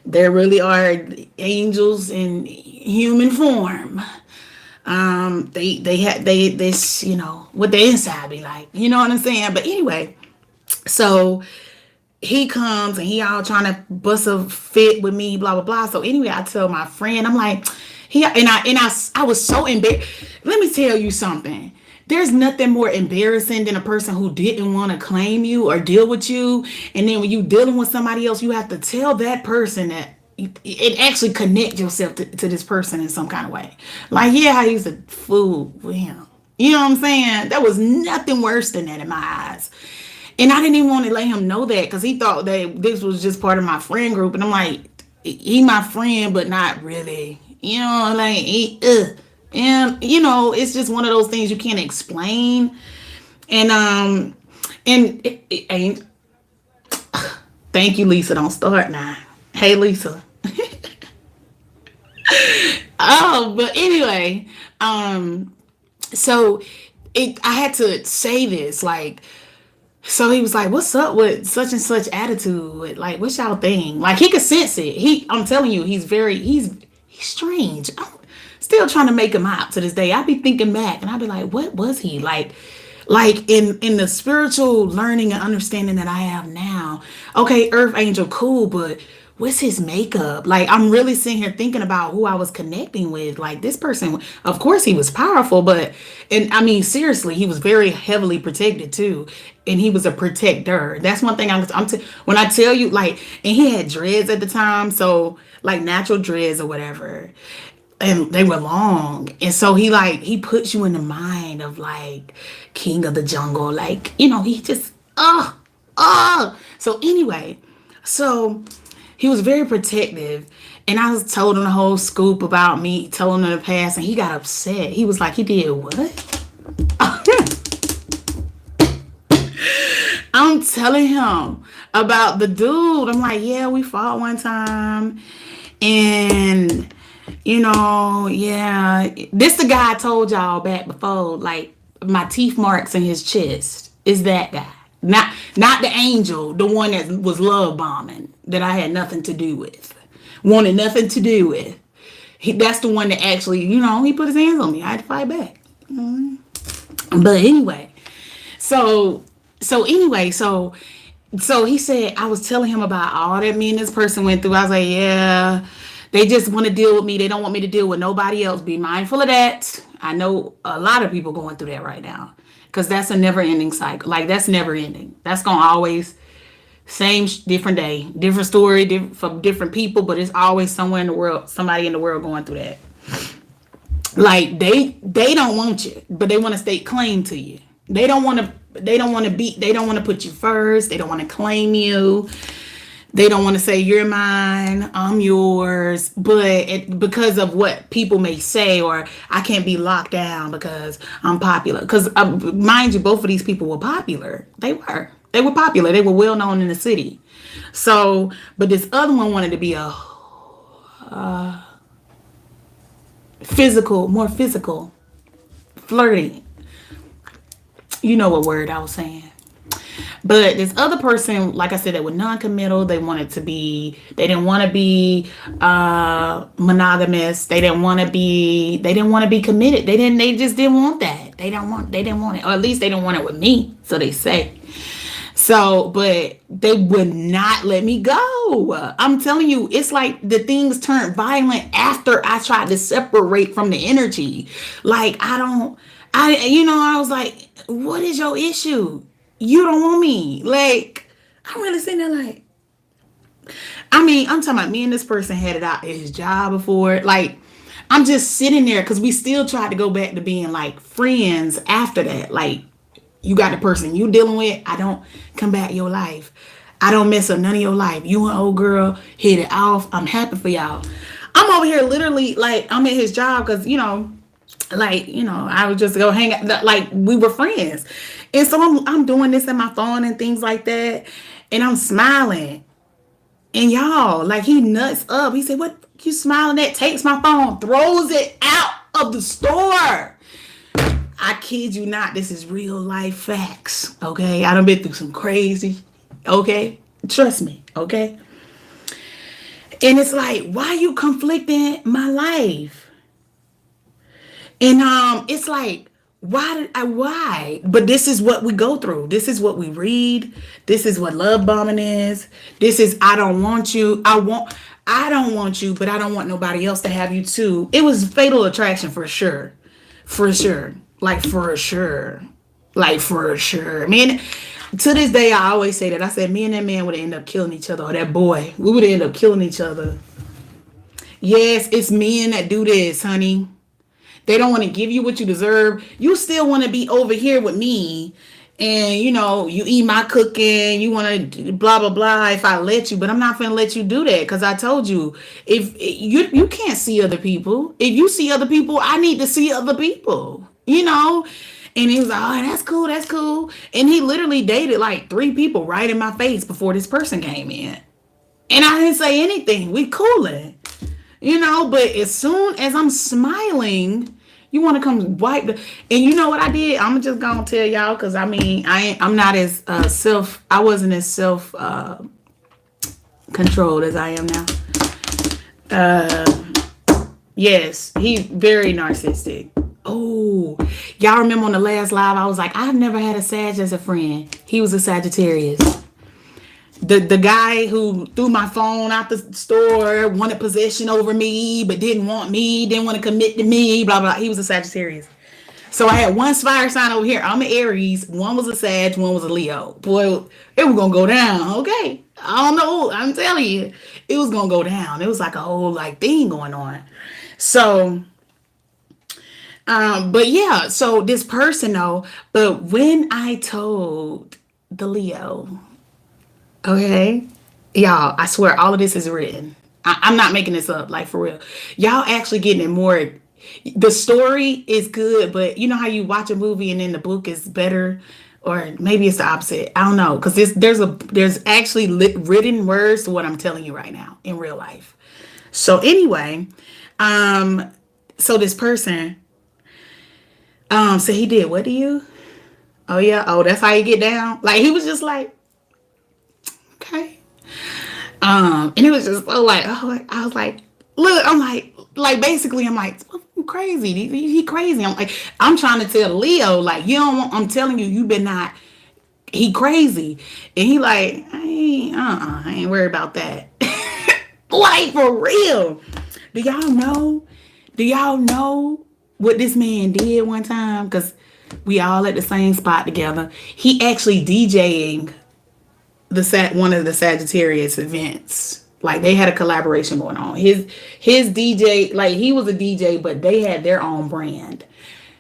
there really are angels in human form. They had this, what the inside be like. You know what I'm saying? But anyway, so he comes and he all trying to bust a fit with me, blah blah blah. So anyway, I tell my friend, I'm like, I was so embarrassed. Let me tell you something. There's nothing more embarrassing than a person who didn't want to claim you or deal with you, and then when you dealing with somebody else, you have to tell that person that it actually connect yourself to this person in some kind of way. Like, yeah, I used to fool with him. You know what I'm saying? That was nothing worse than that in my eyes. And I didn't even want to let him know that, because he thought that this was just part of my friend group. And I'm like, he my friend, but not really. Like, and it's just one of those things you can't explain. And it ain't. Thank you, Lisa. Don't start now. Hey, Lisa. Oh, but anyway, so I had to say this, like. So he was like, "What's up with such and such attitude? Like, what's y'all thing?" Like, he could sense it. I'm telling you, he's strange. I'm still trying to make him out to this day. I'd be thinking back, and I'd be like, "What was he like?" Like, in the spiritual learning and understanding that I have now. Okay, Earth Angel, cool, but what's his makeup? Like, I'm really sitting here thinking about who I was connecting with. Like, this person, of course, he was powerful, and I mean, seriously, he was very heavily protected too. And he was a protector. That's one thing when I tell you, like, and he had dreads at the time, so like natural dreads or whatever. And they were long. And so he puts you in the mind of like king of the jungle. Like, he just, so anyway, so he was very protective, and I was told him the whole scoop about me, telling him the past, and he got upset. He was like, he did what? I'm telling him about the dude. I'm like, yeah, we fought one time, and yeah, this the guy I told y'all back before, like my teeth marks in his chest is that guy. Not the angel, the one that was love bombing, that I had nothing to do with, wanted nothing to do with. That's the one that actually, he put his hands on me. I had to fight back. But anyway, so anyway, so he said, I was telling him about all that me and this person went through. I was like, yeah, they just want to deal with me. They don't want me to deal with nobody else. Be mindful of that. I know a lot of people going through that right now. Because that's a never-ending cycle. Like, that's never ending. That's going to always, same different day, different story, from different people, but it's always somewhere in the world, somebody in the world going through that. Like, they don't want you, but they want to stake claim to you. They don't want to put you first. They don't want to claim you. They don't want to say, you're mine, I'm yours. But because of what people may say, or I can't be locked down because I'm popular. Because mind you, both of these people were popular. They were popular. They were well known in the city. So, but this other one wanted to be a more physical, flirty. You know what word I was saying. But this other person, like I said, they were non-committal. They didn't want to be monogamous. They didn't want to be committed. They just didn't want that. They didn't want it. Or at least they didn't want it with me. So they say. So, but they would not let me go. I'm telling you, it's like the things turned violent after I tried to separate from the energy. Like, I was like, what is your issue? You don't want me. Like, I'm really sitting there like, I'm talking about me and this person had it out at his job before. Like, I'm just sitting there because we still tried to go back to being like friends after that. Like, you got the person you dealing with. I don't come back your life. I don't mess up none of your life. You and old girl hit it off. I'm happy for y'all. I'm over here literally like I'm at his job because I would just go hang out like we were friends, and so I'm doing this in my phone and things like that, and I'm smiling, and y'all like he nuts up. He said, "What you smiling at?" Takes my phone, throws it out of the store. I kid you not, this is real life facts, okay? I done been through some crazy, okay? Trust me, okay? And it's like, why you conflicting my life? And it's like, why? But this is what we go through. This is what we read. This is what love bombing is. This is, I don't want you. I don't want you, but I don't want nobody else to have you too. It was fatal attraction for sure. For sure. Like, for sure. Like, for sure. Man, to this day, I always say that. I said, me and that man would end up killing each other. Or that boy. We would end up killing each other. Yes, it's men that do this, honey. They don't want to give you what you deserve. You still want to be over here with me. And, you eat my cooking. You want to blah, blah, blah if I let you. But I'm not going to let you do that. Because I told you, if you can't see other people. If you see other people, I need to see other people. And he was like, oh, that's cool, that's cool. And he literally dated like 3 people right in my face before this person came in. And I didn't say anything. We cooling. But as soon as I'm smiling, you want to come wipe the... And you know what I did? I'm just going to tell y'all because, I'm not as I wasn't as self-controlled as I am now. Yes, he's very narcissistic. Oh, y'all remember on the last live, I was like, I've never had a Sag as a friend. He was a Sagittarius. The guy who threw my phone out the store, wanted possession over me, but didn't want me, didn't want to commit to me, blah, blah. He was a Sagittarius. So I had one fire sign over here. I'm an Aries. One was a Sag, one was a Leo. Boy, it was going to go down. Okay. I don't know. I'm telling you, it was going to go down. It was like a whole thing going on. So... but yeah, so this person though, but when I told the Leo, okay, y'all, I swear all of this is written. I'm not making this up, like for real. Y'all actually getting it more. The story is good, but you know how you watch a movie and then the book is better, or maybe it's the opposite. I don't know, because there's actually written words to what I'm telling you right now in real life. So anyway, so this person. So he did what to you? Oh yeah. Oh, that's how you get down. Like he was just like, okay. And it was just so like, oh, I was like, look, I'm like basically, I'm like, I'm crazy. He crazy. I'm like, I'm trying to tell Leo, like, you don't want. I'm telling you, you been not. He crazy, and he like, I ain't worried about that. Like for real. Do y'all know? What this man did one time? Because we all at the same spot together. He actually DJing one of the Sagittarius events. Like they had a collaboration going on. His DJ, like he was a DJ, but they had their own brand.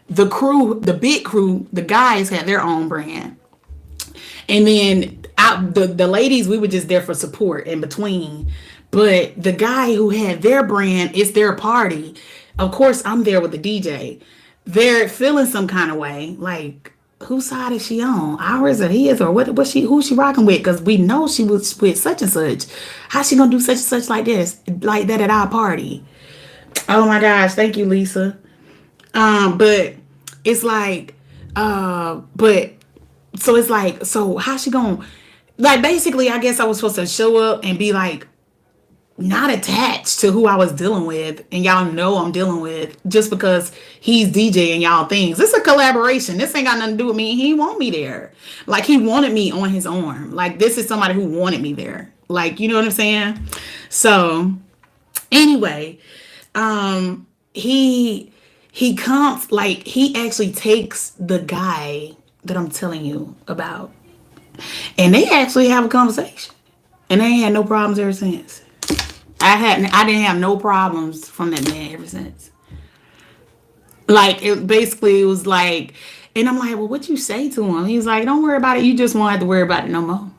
The crew, the big crew, the guys had their own brand. And then the ladies, we were just there for support in between. But the guy who had their brand, it's their party. Of course, I'm there with the DJ. They're feeling some kind of way. Like, whose side is she on? Ours or his? Or who's she rocking with? Because we know she was with such and such. How's she going to do such and such like this? Like that at our party? Oh my gosh. Thank you, Lisa. But it's like, but So it's like, so how's she going to, like, basically, I guess I was supposed to show up and be like, not attached to who I was dealing with, and y'all know I'm dealing with just because he's DJing y'all things. This is a collaboration. This ain't got nothing to do with me. He want me there. Like, he wanted me on his arm. Like, this is somebody who wanted me there. Like, you know what I'm saying? So anyway, he comes, like, he actually takes the guy that I'm telling you about, and they actually have a conversation, and they ain't had no problems ever since. I didn't have no problems from that man ever since. Like, it basically, it was like, and I'm like, well, what you say to him? He's like, don't worry about it. You just won't have to worry about it no more.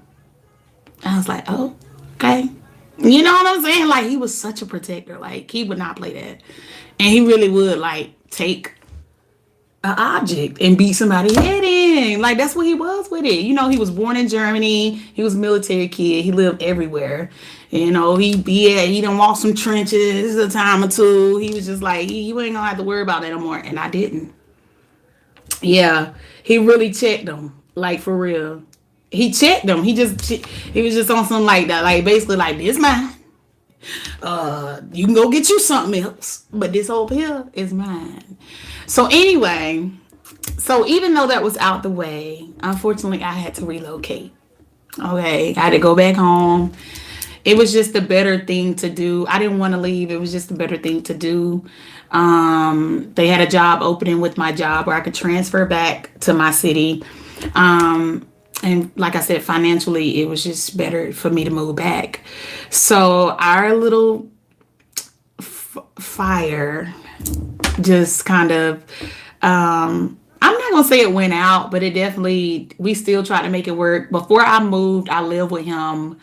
I was like, oh, okay. You know what I'm saying? Like, he was such a protector. Like, he would not play that. And he really would, like, take an object and beat somebody's head in. Like, that's what he was with it. You know, he was born in Germany. He was a military kid. He lived everywhere. You know, he done walked some trenches a time or two. He was just like, you ain't gonna have to worry about that no more. And I didn't. Yeah, he really checked them. Like, for real. He checked them. He was just on something like that. Like, basically, like, this mine. You can go get you something else, but this over here is mine. So anyway, so even though that was out the way, unfortunately, I had to relocate. Okay, I had to go back home. It was just a better thing to do. I didn't want to leave. It was just a better thing to do. They had a job opening with my job where I could transfer back to my city. And like I said, financially, it was just better for me to move back. So our little fire just kind of, I'm not going to say it went out, but it definitely, we still tried to make it work. Before I moved, I lived with him.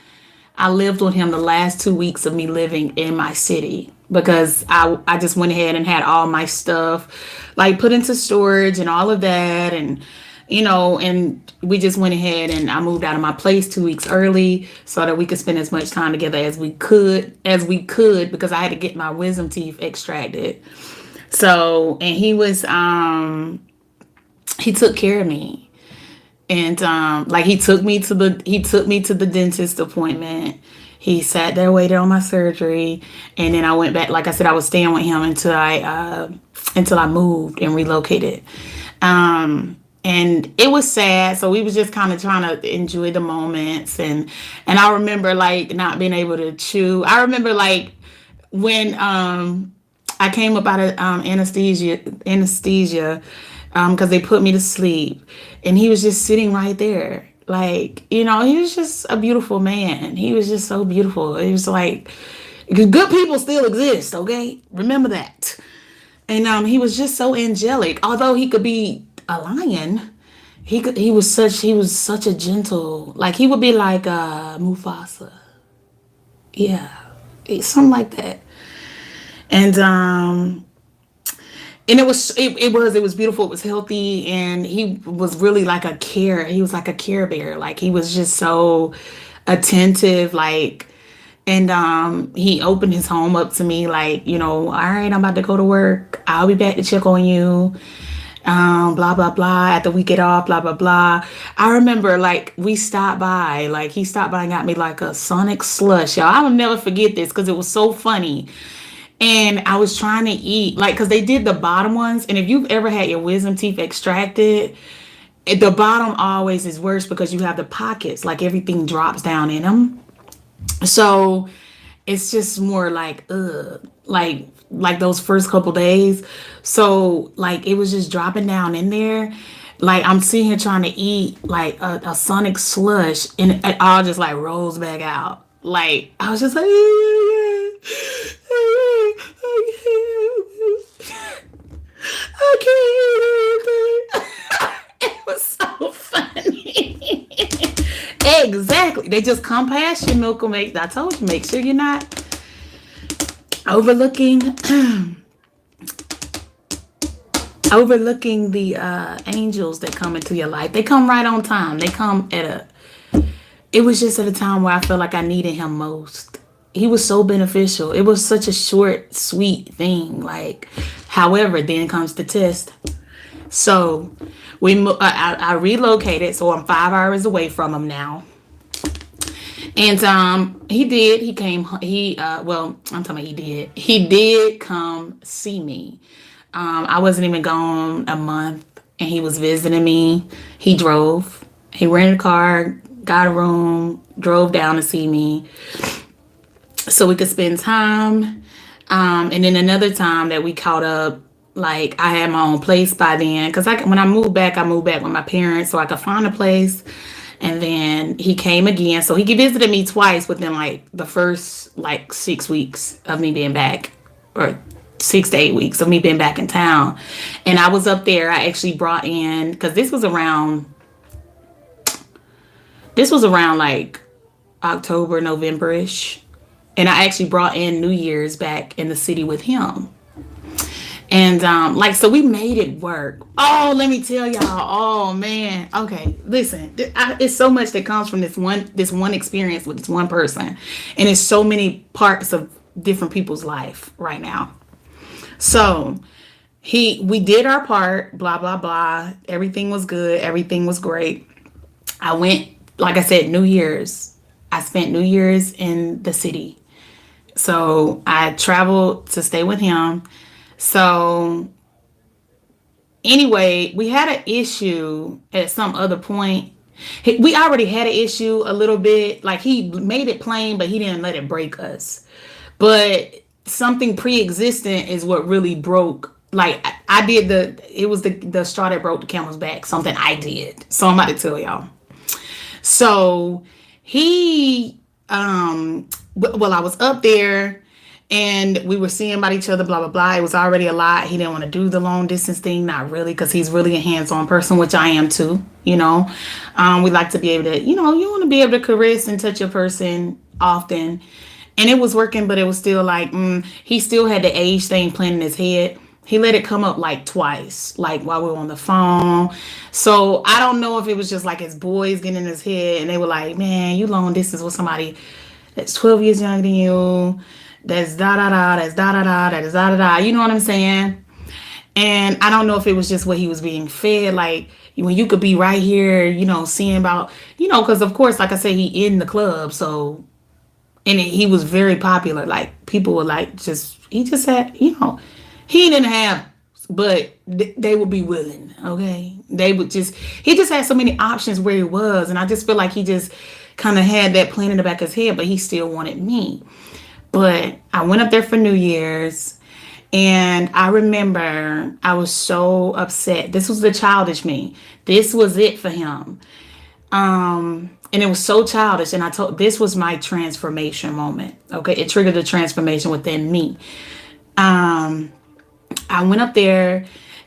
I lived with him the last 2 weeks of me living in my city because I just went ahead and had all my stuff like put into storage and all of that. And, you know, and we just went ahead and I moved out of my place 2 weeks early so that we could spend as much time together as we could because I had to get my wisdom teeth extracted. So, and he took care of me. And like he took me to the dentist appointment. He sat there, waited on my surgery, and then I went back. Like I said, I was staying with him until I moved and relocated. And it was sad. So we was just kind of trying to enjoy the moments. And I remember like not being able to chew. I remember like when I came up out of anesthesia. Because they put me to sleep, and he was just sitting right there. Like, you know, he was just a beautiful man. He was just so beautiful. It was like, good people still exist, okay? Remember that. And he was just so angelic. Although he could be a lion, he was such a gentle, like he would be like Mufasa. Yeah, something like that. And it was beautiful. It was healthy, and he was really like he was like a care bear. Like he was just so attentive, like, and he opened his home up to me, like, you know, all right, I'm about to go to work. I'll be back to check on you. Blah blah blah. After we get off, blah blah blah. I remember like we stopped by, like he stopped by and got me like a Sonic slush, y'all. I will never forget this because it was so funny. And I was trying to eat, like, because they did the bottom ones. And if you've ever had your wisdom teeth extracted, the bottom always is worse because you have the pockets, like everything drops down in them. So it's just more like, like those first couple days. So like it was just dropping down in there. Like I'm sitting here trying to eat like a Sonic slush, and it all just like rolls back out. Like I was just like, I can't eat anything. It was so funny. Exactly. They just come past you, milk will make. I told you, make sure you're not overlooking the angels that come into your life. They come right on time. They come it was just at a time where I felt like I needed him most. He was so beneficial. It was such a short, sweet thing. Like, however, then comes the test. So I relocated, so I'm 5 hours away from him now. And he did. He came. Well, I'm talking about he did. He did come see me. I wasn't even gone a month, and he was visiting me. He drove. He rented a car, got a room, drove down to see me, so we could spend time. And then another time that we caught up, like I had my own place by then, because when I moved back with my parents, so I could find a place. And then he came again, so he visited me twice within like the first like 6 weeks of me being back, or 6 to 8 weeks of me being back in town. And I was up there. I actually brought in, because this was around like October, November-ish. And I actually brought in New Year's back in the city with him. And so we made it work. Oh, let me tell y'all. Oh man. Okay, listen. It's so much that comes from this one experience with this one person, and it's so many parts of different people's life right now. So we did our part. Blah blah blah. Everything was good. Everything was great. I went, like I said, New Year's. I spent New Year's in the city. So I traveled to stay with him. So anyway, we had an issue at some other point. We already had an issue a little bit. Like he made it plain, but he didn't let it break us. But something pre-existent is what really broke. Like I did it was the straw that broke the camel's back. Something I did. So I'm about to tell y'all. So he, well, I was up there. And we were seeing about each other, blah, blah, blah. It was already a lot. He didn't want to do the long distance thing. Not really, because he's really a hands-on person, which I am too, We like to be able to, you want to be able to caress and touch a person often. And it was working, but it was still like, he still had the age thing playing in his head. He let it come up like twice, like while we were on the phone. So I don't know if it was just like his boys getting in his head. And they were like, man, you long distance with somebody that's 12 years younger than you. That's da da da, that's da da da, that is da da da. You know what I'm saying? And I don't know if it was just what he was being fed. Like when you could be right here, seeing about, because of course, like I said, he in the club. So, and he was very popular. Like people were like, he just had, he didn't have, but they would be willing. Okay. He just had so many options where he was. And I just feel like he just kind of had that plan in the back of his head, but he still wanted me. But I went up there for New Year's, and I remember I was so upset. This was the childish me. This was it for him. And it was so childish. And this was my transformation moment. Okay. It triggered the transformation within me. I went up there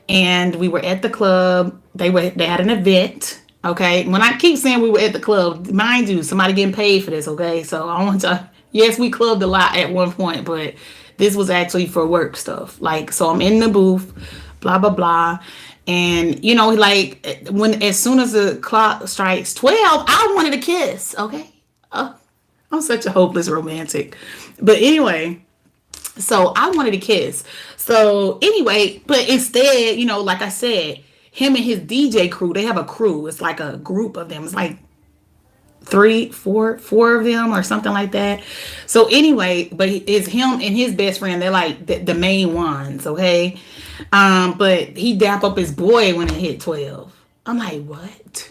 and we were at the club. They had an event. Okay. When I keep saying we were at the club, mind you, somebody getting paid for this. Okay. So I want to, yes, we clubbed a lot at one point, but this was actually for work stuff. Like, so I'm in the booth, blah, blah, blah. And, like as soon as the clock strikes 12, I wanted a kiss. Okay. I'm such a hopeless romantic. But anyway, so I wanted a kiss. So anyway, but instead, like I said, him and his DJ crew, they have a crew. It's like a group of them. It's like four of them or something like that. So anyway, but it's him and his best friend. They're like the main ones. Okay. But he dap up his boy when it hit 12. I'm like, what?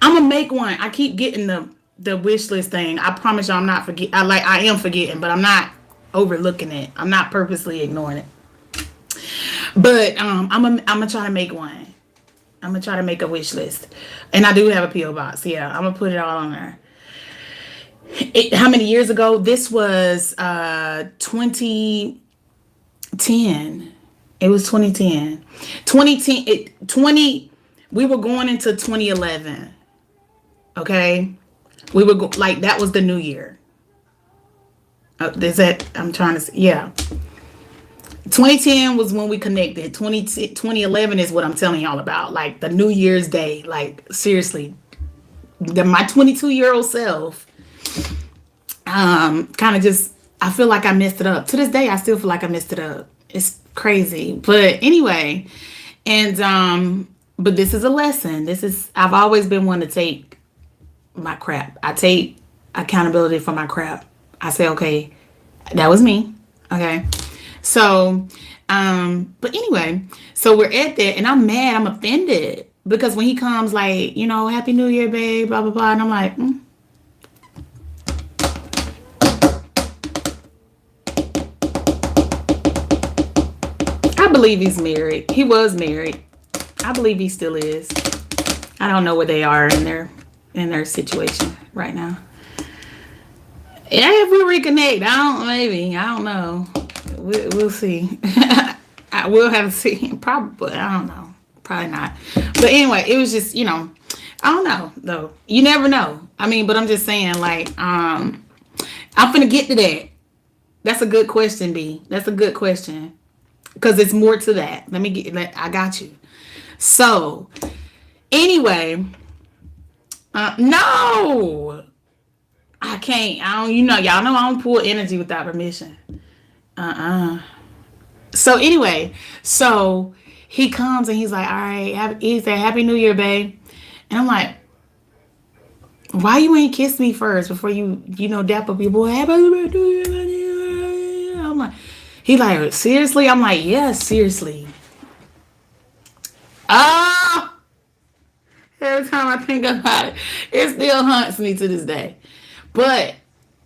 I'm gonna make one. I keep getting the wish list thing. I promise you I'm not I am forgetting, but I'm not overlooking it. I'm not purposely ignoring it. But I'm gonna try to make one. I'm gonna try to make a wish list, and I do have a PO box. Yeah, I'm gonna put it all on there. How many years ago? This was 2010. It was 2010. 2010. We were going into 2011. Okay, we were like that was the new year. I'm trying to. Yeah. 2010 was when we connected. 2011 is what I'm telling y'all about. Like the New Year's Day. Like seriously, my 22-year-old self, kind of just I feel like I messed it up. To this day, I still feel like I messed it up. It's crazy. But anyway, and but this is a lesson. I've always been one to take my crap. I take accountability for my crap. I say, okay, that was me. Okay. So, but anyway, so we're at that and I'm mad, I'm offended. Because when he comes like, Happy New Year, babe, blah, blah, blah. And I'm like, I believe he's married. He was married. I believe he still is. I don't know where they are in their situation right now. Yeah, if we reconnect, I don't know. We'll see. I will have to see. Probably, I don't know. Probably not. But anyway, it was just, I don't know though. You never know. I mean, but I'm just saying, like, I'm finna get to that. That's a good question, B. That's a good question. Because it's more to that. I got you. So, anyway, no, I can't. Y'all know I don't pull energy without permission. So anyway, so he comes and he's like, all right, he said, Happy New Year, babe. And I'm like, why you ain't kiss me first before you dap up your boy? Happy New Year. I'm like, he like, seriously? I'm like, yes, seriously. Ah! Every time I think about it, it still haunts me to this day. But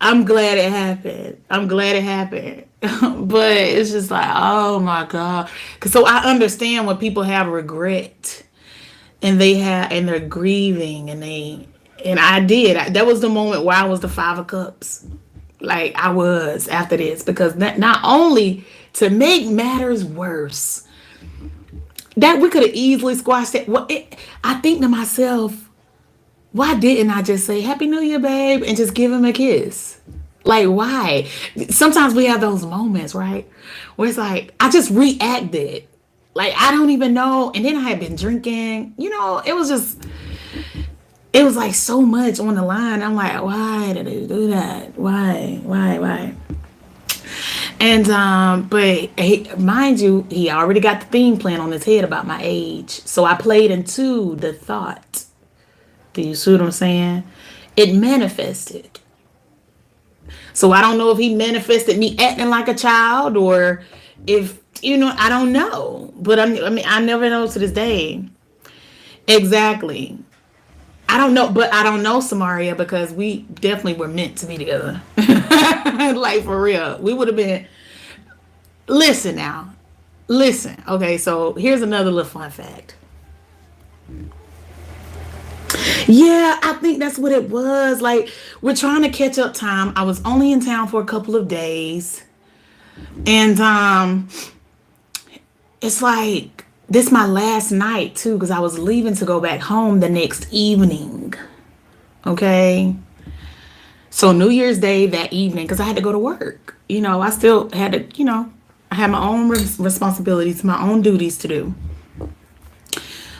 I'm glad it happened. But it's just like, oh my God. So I understand when people have regret and they're grieving and I did. That was the moment where I was the 5 of Cups. Like I was after this, because not only to make matters worse, that we could have easily squashed it. I think to myself, why didn't I just say Happy New Year, babe, and just give him a kiss? Like, why? Sometimes we have those moments, right? Where it's like, I just reacted. Like, I don't even know. And then I had been drinking. It was like so much on the line. I'm like, why did they do that? Why? And, but mind you, he already got the theme plan on his head about my age. So I played into the thought. Do you see what I'm saying? It manifested. So I don't know if he manifested me acting like a child or if, I don't know. But I never know to this day. Exactly. I don't know, but I don't know Samaria because we definitely were meant to be together. Like for real. We would have been. Listen now. Listen. Okay, so here's another little fun fact. Yeah, I think that's what it was. Like, we're trying to catch up time. I was only in town for a couple of days. And it's like this my last night too, because I was leaving to go back home the next evening. Okay. So New Year's Day that evening, because I had to go to work. I still had to, I had my own responsibilities, my own duties to do.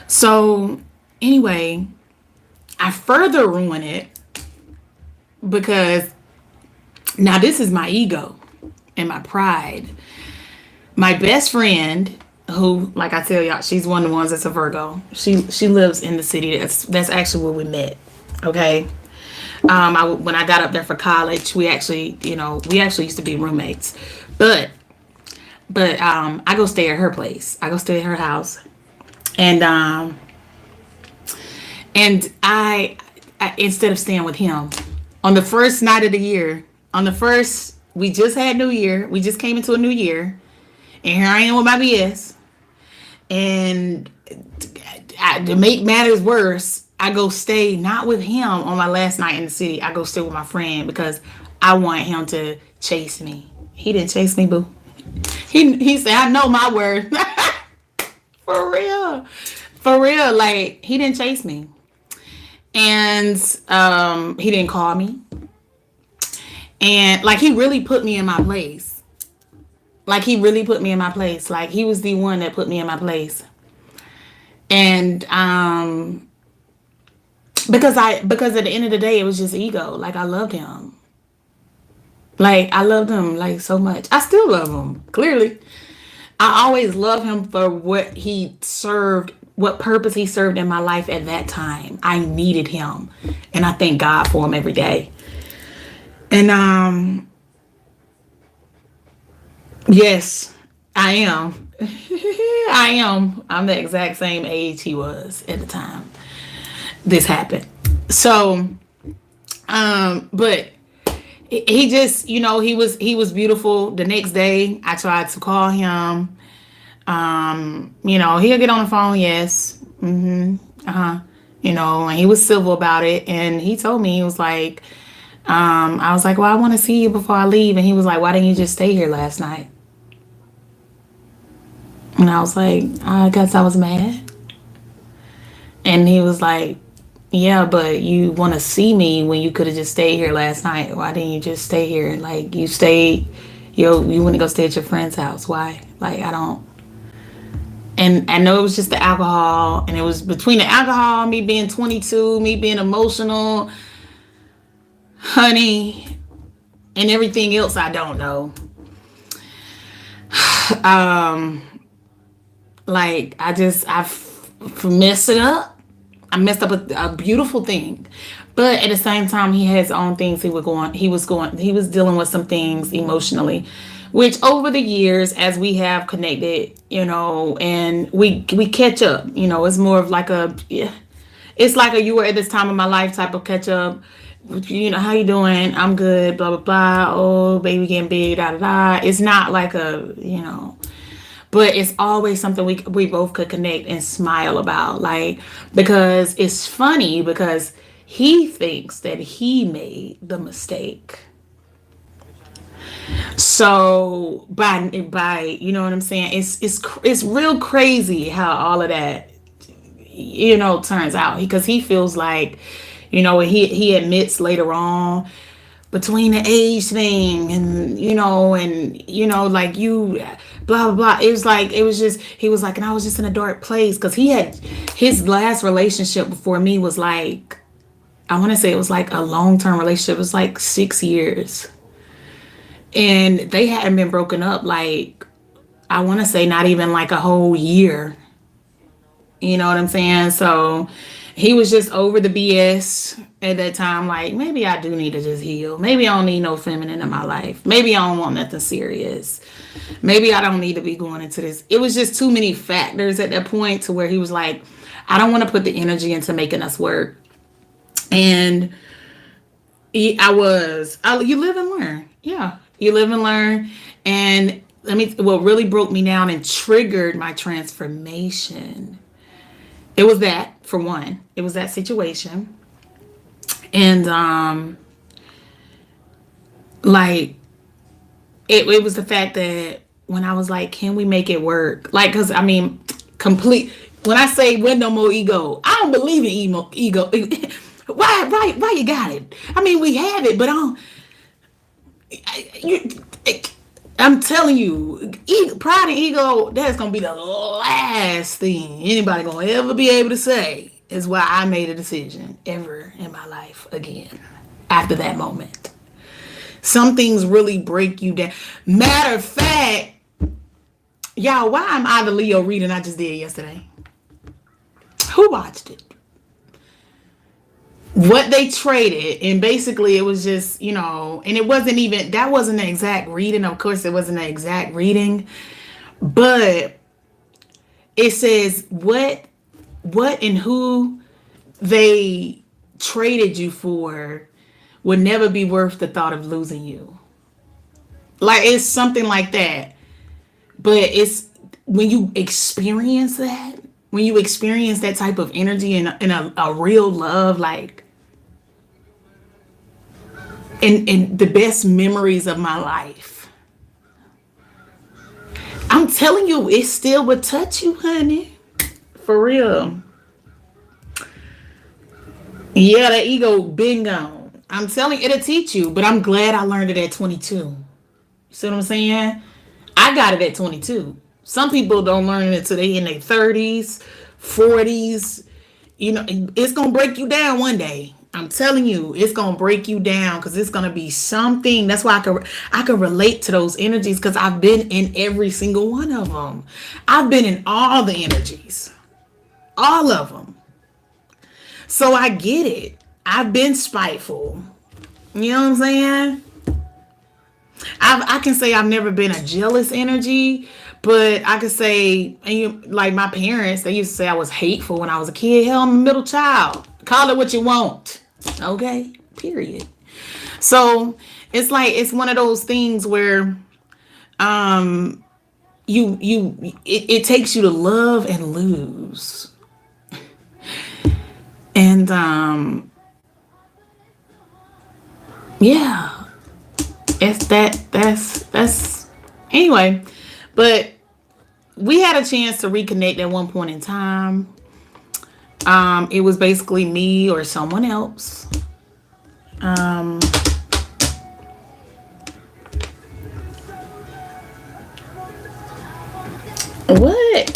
So anyway, I further ruin it because now this is my ego and my pride. My best friend, who, like I tell y'all, she's one of the ones that's a Virgo. She lives in the city. That's actually where we met. Okay. When I got up there for college, we actually used to be roommates. But I go stay at her place. I go stay at her house. And I instead of staying with him on the first night of the year, we just had New Year. We just came into a new year. And here I am with my BS. And to make matters worse, I go stay not with him on my last night in the city. I go stay with my friend because I want him to chase me. He didn't chase me, boo. He said, I know my word. For real. Like, he didn't chase me. And he didn't call me. And, like, he really put me in my place. Like, he really put me in my place. Like, he was the one that put me in my place. And because at the end of the day, it was just ego. Like, I loved him. Like, I loved him like so much. I still love him, clearly. I always love him for what he served, what purpose he served in my life at that time. I needed him. And I thank God for him every day. And yes, I am. I am. I'm the exact same age he was at the time this happened. So, but he just, he was beautiful. The next day I tried to call him. He'll get on the phone, yes. Uh-huh. And he was civil about it. And he told me, he was like, I was like, well, I want to see you before I leave. And he was like, why didn't you just stay here last night? And I was like, I guess I was mad. And he was like, yeah, but you want to see me when you could have just stayed here last night. Why didn't you just stay here? Like, you stayed, you want to go stay at your friend's house. Why? Like, I don't. And I know it was just the alcohol. And it was between the alcohol, me being 22, me being emotional, honey, and everything else I don't know. Like, I've messed it up. I messed up a beautiful thing. But at the same time, he had his own things he was dealing with some things emotionally, which over the years, as we have connected, and we catch up, it's more of like yeah, it's like a you were at this time of my life type of catch up. How you doing? I'm good, blah, blah, blah. Oh, baby getting big, da, da, da. It's not like but it's always something we both could connect and smile about. Like, because it's funny because he thinks that he made the mistake. So by what I'm saying? It's real crazy how all of that turns out, because he feels like, he admits later on, between the age thing and like you blah blah blah, he was like, and I was just in a dark place, because he had his last relationship before me was like, I want to say it was like a long-term relationship. It was like 6 years, and they hadn't been broken up, like, I want to say not even like a whole year. You know what I'm saying? So he was just over the BS at that time. Like, maybe I do need to just heal. Maybe I don't need no feminine in my life. Maybe I don't want nothing serious. Maybe I don't need to be going into this. It was just too many factors at that point to where he was like, I don't want to put the energy into making us work. And you live and learn. Yeah, you live and learn. And what really broke me down and triggered my transformation, it was that, for one. It was that situation. And like, it was the fact that when I was like, can we make it work? Like, because complete, when I say with no more ego, I don't believe in ego. Why you got it? We have it, but I'm telling you, pride and ego, that's going to be the last thing anybody going to ever be able to say is why I made a decision ever in my life again after that moment. Some things really break you down. Matter of fact, y'all, why am I the Leo reading I just did yesterday? Who watched it? What they traded, and basically it was just, and it wasn't even, that wasn't an exact reading. Of course, it wasn't an exact reading, but it says what and who they traded you for would never be worth the thought of losing you. Like, it's something like that. But it's when you experience that, when you experience that type of energy and a real love, like, in the best memories of my life, I'm telling you, it still would touch you, honey. For real. Yeah, that ego been gone. I'm telling you, it'll teach you, but I'm glad I learned it at 22. You see what I'm saying? I got it at 22. Some people don't learn it until they in their 30s, 40s. It's going to break you down one day. I'm telling you, it's gonna break you down because it's gonna be something. That's why I could relate to those energies because I've been in every single one of them. I've been in all the energies, all of them. So I get it. I've been spiteful. You know what I'm saying? I can say I've never been a jealous energy, but I could say, and like my parents, they used to say I was hateful when I was a kid. Hell, I'm a middle child. Call it what you want. Okay? Period. So it's like it's one of those things where it takes you to love and lose. And yeah, it's that's anyway. But we had a chance to reconnect at one point in time. It was basically me or someone else. Um, what?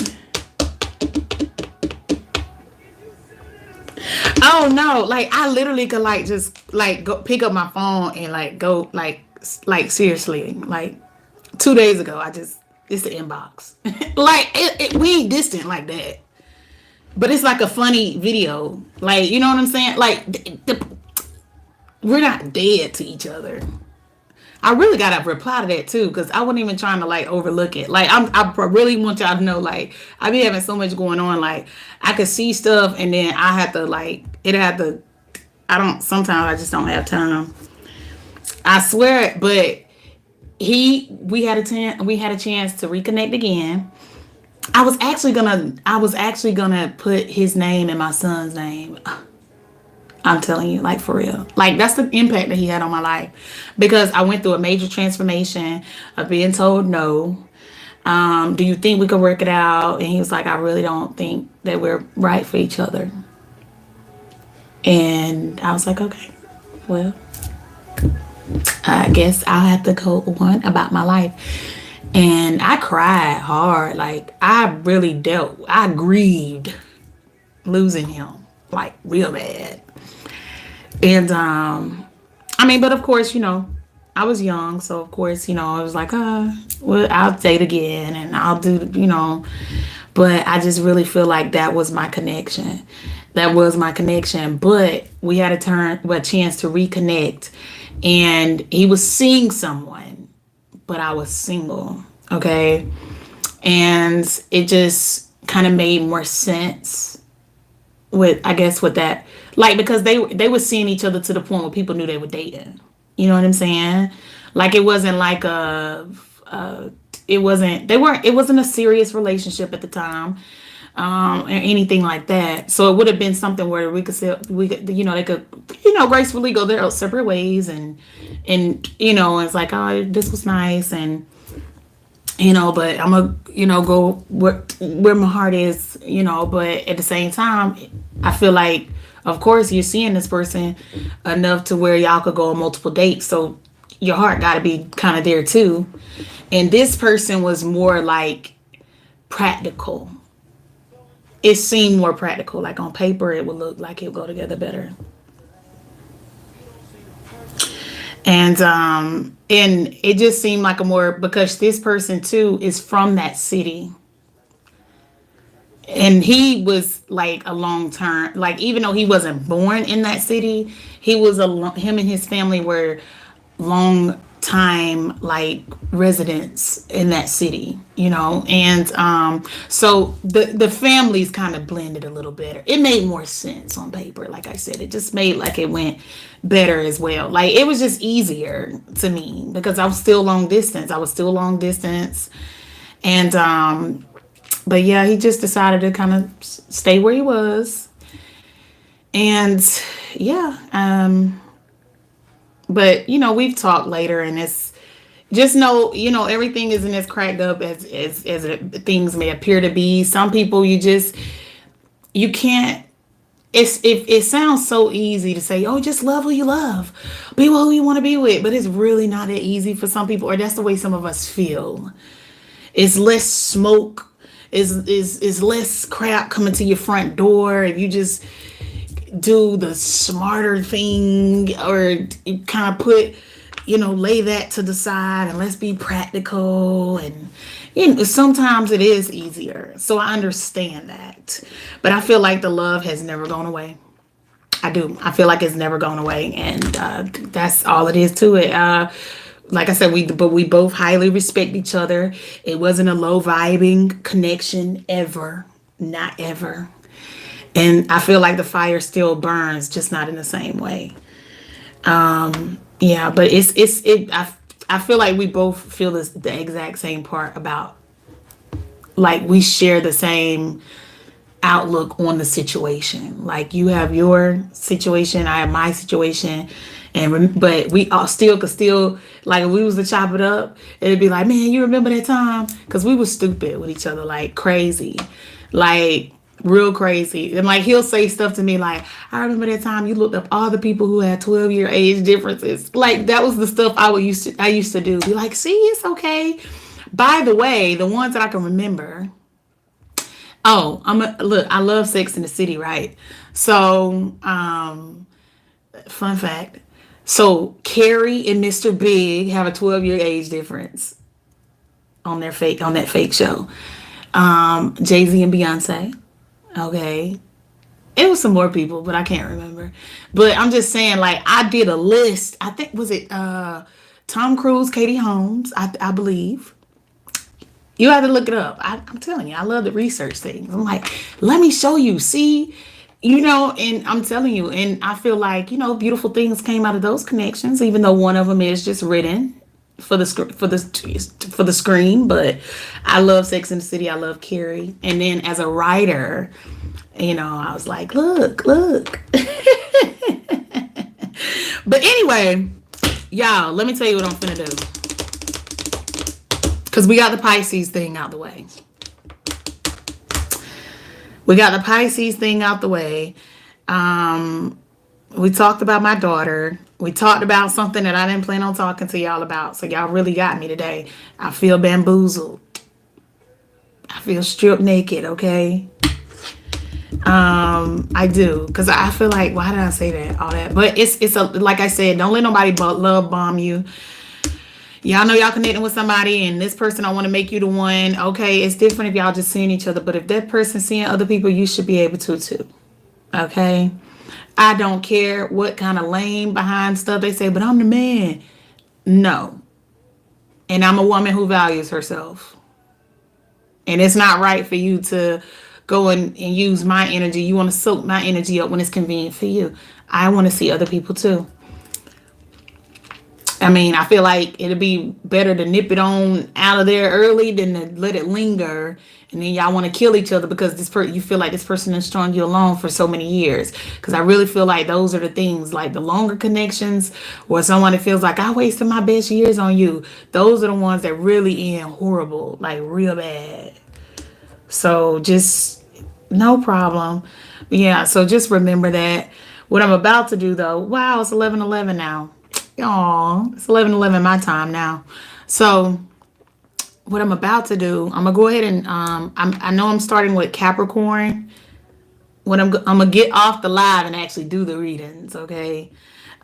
Oh no! Like I literally could like just like go pick up my phone and like go like seriously like 2 days ago I just it's the inbox like we ain't distant like that, but it's like a funny video, like you know what I'm saying, like we're not dead to each other. I really gotta reply to that too, because I wasn't even trying to like overlook it. Like I really want y'all to know, like I be having so much going on. Like I could see stuff, and then I have to like it had to. I don't. Sometimes I just don't have time. I swear, but we had a chance to reconnect again. I was actually gonna put his name in my son's name. I'm telling you, like for real. Like that's the impact that he had on my life. Because I went through a major transformation of being told no. Do you think we could work it out? And he was like, I really don't think that we're right for each other. And I was like, okay, well, I guess I'll have to go on about my life. And I cried hard. Like I grieved losing him like real bad. And I mean, but of course, I was young, so of course, I was like, well, I'll date again and I'll do. But I just really feel like that was my connection. That was my connection. But we had a chance to reconnect, and he was seeing someone, but I was single. Okay. And it just kind of made more sense with that, like, because they were seeing each other to the point where people knew they were dating. You know what I'm saying? Like it wasn't like it wasn't a serious relationship at the time, or anything like that. So it would have been something where we could say they could gracefully go their separate ways, and it's like, oh, this was nice, and but I'm gonna go where my heart is, but at the same time, I feel like, of course, you're seeing this person enough to where y'all could go on multiple dates. So your heart got to be kind of there too. And this person was more like practical. It seemed more practical. Like on paper, it would look like it would go together better. And it just seemed like because this person too is from that city. And he was like a long term, like even though he wasn't born in that city, him and his family were long time like residents in that city, and so the families kind of blended a little better. It made more sense on paper. Like I said, it just made like it went better as well. Like it was just easier to me because I was still long distance. And but yeah, he just decided to kind of stay where he was. And yeah, but we've talked later, and it's just know, everything isn't as cracked up as things may appear to be. Some people you can't. It sounds so easy to say, oh, just love who you love, be with who you want to be with, but it's really not that easy for some people, or that's the way some of us feel. It's less smoke, is less crap coming to your front door if you just do the smarter thing, or kind of put, lay that to the side and let's be practical. And sometimes it is easier, so I understand that. But I feel like the love has never gone away. I do. I feel like it's never gone away, and that's all it is to it. Like I said, we both highly respect each other. It wasn't a low vibing connection ever, not ever. And I feel like the fire still burns, just not in the same way. Yeah, but I feel like we both feel the exact same part about, like, we share the same outlook on the situation. Like, you have your situation, I have my situation, but we all still could still, like, if we was to chop it up, it'd be like, man, you remember that time? Because we was stupid with each other, like crazy, like real crazy. And like, he'll say stuff to me like, I remember that time you looked up all the people who had 12-year age differences. Like, that was the stuff I used to do. Be like, see, it's okay. By the way, the ones that I can remember. Oh, look, I love Sex in the City, right? So, fun fact. So Carrie and Mr. Big have a 12-year age difference on that fake show. Jay-Z and Beyonce. Okay. It was some more people, but I can't remember. But I'm just saying, like, I did a list. I think, was it Tom Cruise, Katie Holmes, I believe. You have to look it up. I'm telling you, I love to research things. I'm like, let me show you. See, and I'm telling you, and I feel like, beautiful things came out of those connections, even though one of them is just written for the screen. But I love Sex and the City. I love Carrie. And then as a writer, I was like, look. But anyway, y'all, let me tell you what I'm finna do. Because we got the Pisces thing out the way. We talked about my daughter. We talked about something that I didn't plan on talking to y'all about. So y'all really got me today. I feel bamboozled. I feel stripped naked, okay? I do. Because I feel like, why did I say that? All that. But it's like I said, don't let nobody love bomb you. Y'all know y'all connecting with somebody and this person, I want to make you the one. Okay, it's different if y'all just seeing each other. But if that person's seeing other people, you should be able to too. Okay? I don't care what kind of lame behind stuff they say, but I'm the man. No. And I'm a woman who values herself. And it's not right for you to go and use my energy. You want to soak my energy up when it's convenient for you. I want to see other people too. I mean, I feel like it'd be better to nip it on out of there early than to let it linger. And then y'all want to kill each other because you feel like this person has strung you along for so many years. Because I really feel like those are the things, like the longer connections, where someone that feels like I wasted my best years on you. Those are the ones that really end horrible, like real bad. So just no problem. Yeah, so just remember that. What I'm about to do though, wow, it's 11:11 now. Aw, it's 11:11 my time now. So what I'm about to do, I'm gonna go ahead and I know I'm starting with Capricorn. When I'm gonna get off the live and actually do the readings, okay?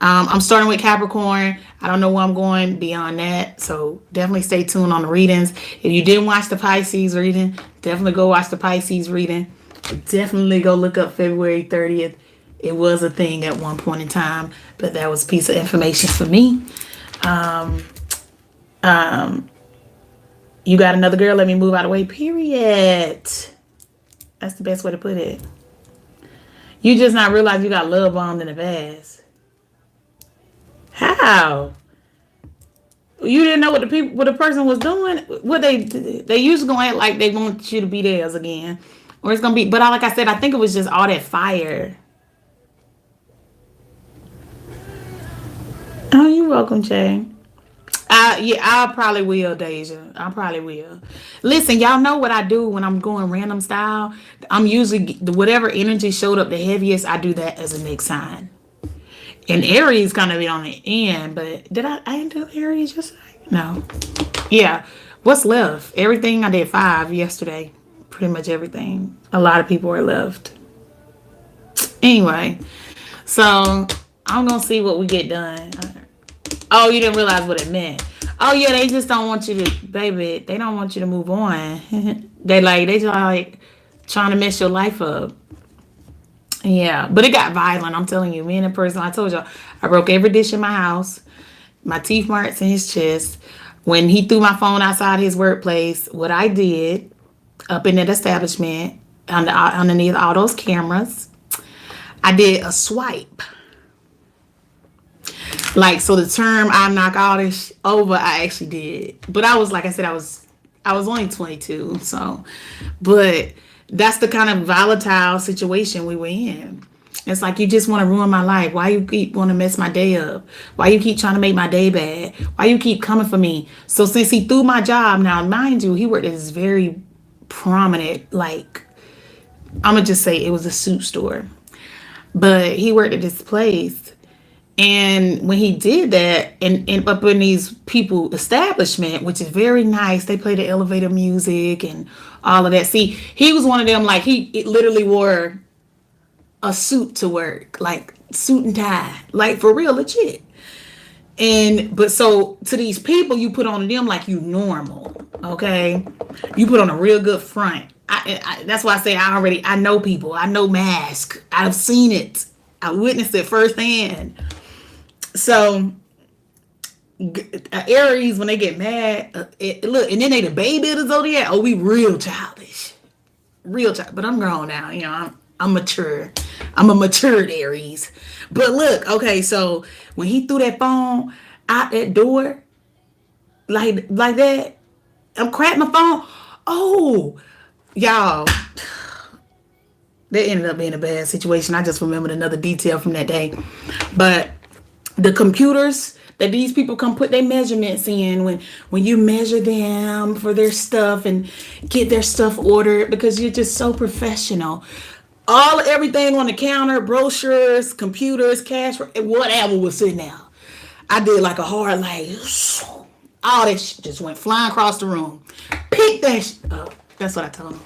I'm starting with Capricorn. I don't know where I'm going beyond that, so definitely stay tuned on the readings. If you didn't watch the Pisces reading, definitely go watch the Pisces reading. Definitely go look up February 30th. It was a thing at one point in time, but that was a piece of information for me. You got another girl, let me move out of the way, period. That's the best way to put it. You just not realize you got love bombed in the past. How? You didn't know what the person was doing? What they usually gonna act like they want you to be theirs again. Or it's gonna be, but like I said, I think it was just all that fire. Oh, you're welcome, Jay. Yeah, I probably will, Deja. I probably will. Listen, y'all know what I do when I'm going random style. I'm usually, whatever energy showed up the heaviest, I do that as a next sign. And Aries gonna be on the end, but I didn't do Aries yesterday? No. Yeah. What's left? Everything. I did 5 yesterday. Pretty much everything. A lot of people are left. Anyway, so I'm gonna see what we get done. Oh, you didn't realize what it meant. Oh yeah, they just don't want you to, baby. They don't want you to move on. They just like trying to mess your life up. Yeah, but it got violent. I'm telling you, me and the person I told y'all, I broke every dish in my house. My teeth marks in his chest. When he threw my phone outside his workplace, what I did up in that establishment, underneath all those cameras, I did a swipe. Like, so the term I knock all this over, I actually did. But I was, like I said, I was only 22, so, but that's the kind of volatile situation we were in. It's like, you just want to ruin my life. Why you keep want to mess my day up? Why you keep trying to make my day bad? Why you keep coming for me? So since he threw my job, now mind you, he worked at this very prominent, like, I'm gonna just say it was a suit store, but he worked at this place. And when he did that, and up in these people establishment, which is very nice, they play the elevator music and all of that. See, he was one of them, like, he it literally wore a suit to work, like suit and tie, like for real, legit. And but so to these people, you put on them like you normal, okay? You put on a real good front. That's why I say I know people. I know mask. I've seen it. I witnessed it firsthand. So Aries, when they get mad, look, and then they the baby of the zodiac. Oh, we real childish, real child. But I'm grown now. You know, I'm mature. I'm a matured Aries. But look, okay, so when he threw that phone out that door, like that, I'm cracking my phone. Oh, y'all, that ended up being a bad situation. I just remembered another detail from that day. But the computers that these people come put their measurements in, when you measure them for their stuff and get their stuff ordered, because you're just so professional. Everything on the counter, brochures, computers, cash, whatever was sitting there. I did like a hard, like, all that shit just went flying across the room. Pick that shit up. That's what I told him.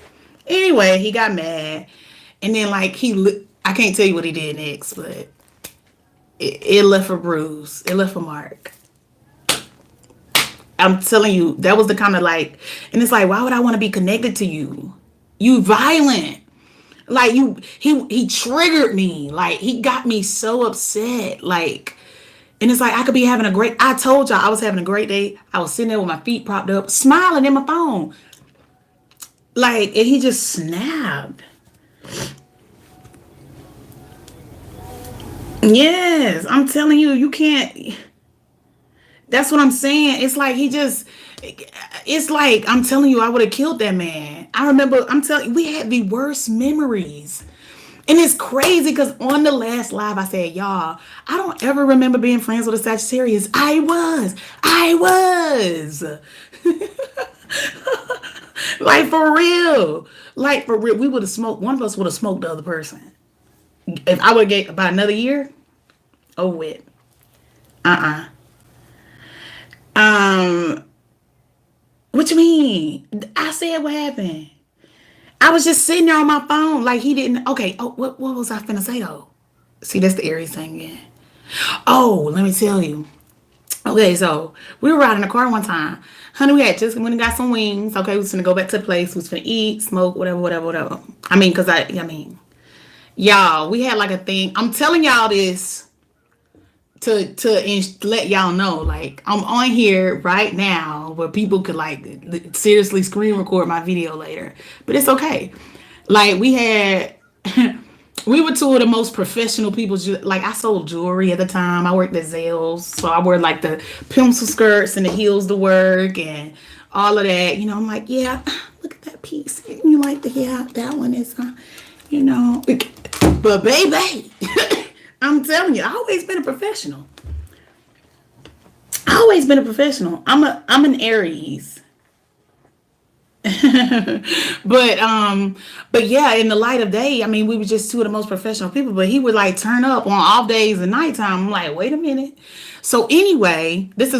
Anyway, he got mad. And then, like, I can't tell you what he did next, but it left a bruise. It left a mark. I'm telling you, that was the kind of, like, and it's like, why would I want to be connected to you? You violent. Like, he triggered me. Like, he got me so upset. Like, and it's like, I told y'all I was having a great day. I was sitting there with my feet propped up, smiling in my phone. Like, and he just snapped. Yes, I'm telling you, you can't. That's what I'm saying. It's like, I'm telling you, I would have killed that man. I remember, I'm telling you, we had the worst memories. And it's crazy because on the last live, I said, y'all, I don't ever remember being friends with a Sagittarius. I was. Like, for real. Like, for real. We would have smoked, one of us would have smoked the other person. If I would have get about another year, oh, wait. What you mean? I said what happened. I was just sitting there on my phone, like he didn't. Okay. Oh, what was I finna say though? See, that's the Aries thing again. Oh, let me tell you. Okay, so we were riding in the car one time. Honey, we had just went and got some wings. Okay, we was gonna go back to the place. We was gonna eat, smoke, whatever. I mean, y'all, we had like a thing. I'm telling y'all this to let y'all know, like, I'm on here right now where people could like seriously screen record my video later, but it's okay. Like, we had we were two of the most professional people. Like, I sold jewelry at the time. I worked at Zales, so I wore like the pencil skirts and the heels to work and all of that. You know, I'm like, yeah, look at that piece. You like that one is, you know. But baby, I'm telling you, I always been a professional. I'm an Aries. but yeah, in the light of day, I mean, we were just two of the most professional people, but he would like turn up on off days and nighttime. I'm like, wait a minute. So anyway, this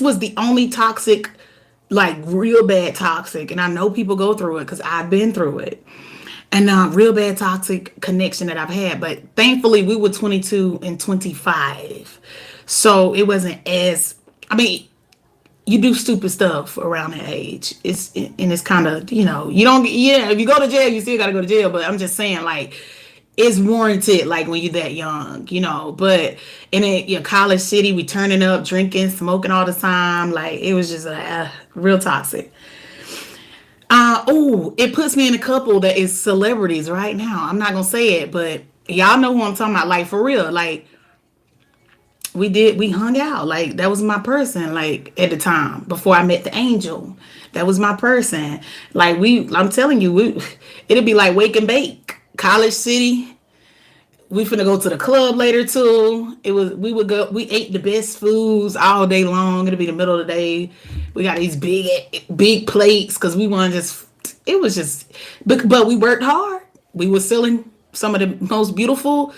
was the only toxic, like real bad toxic. And I know people go through it because I've been through it. and real bad toxic connection that I've had. But thankfully, we were 22 and 25, so it wasn't as. I mean, you do stupid stuff around that age. It's kind of, you don't. Yeah, if you go to jail, you still got to go to jail. But I'm just saying, like, it's warranted, like when you're that young. But in college city, we turning up, drinking, smoking all the time. Like it was just real toxic. Oh, it puts me in a couple that is celebrities right now. I'm not gonna say it, but y'all know who I'm talking about. Like for real, like we hung out. Like that was my person. Like at the time before I met the angel, that was my person. Like I'm telling you, it'd be like wake and bake, College City. We finna go to the club later too. We would go. We ate the best foods all day long. It'll be the middle of the day. We got these big plates because we want to just. It was just, but we worked hard. We were selling some of the most beautiful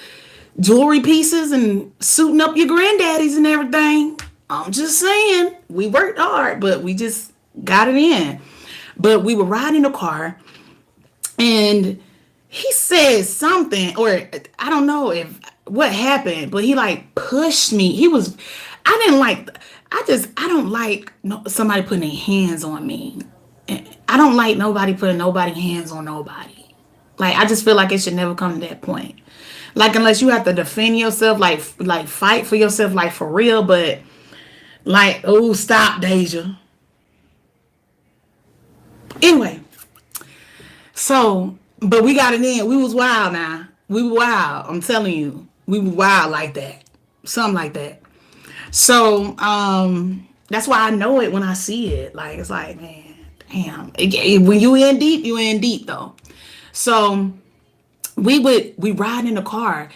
jewelry pieces and suiting up your granddaddies and everything. I'm just saying, we worked hard, but we just got it in. But we were riding the car, and he said something, or I don't know if what happened, but he like pushed me. I didn't like, I don't like somebody putting their hands on me. I don't like nobody putting hands on nobody. Like, I just feel like it should never come to that point. Like, unless you have to defend yourself, like fight for yourself, like for real, but like, oh, stop, Deja. Anyway, so, but we got it in. We was wild now. We were wild. I'm telling you. We were wild like that. Something like that. So, that's why I know it when I see it. Like, it's like, man, damn. When you in deep, you in deep though. So we ride in the car.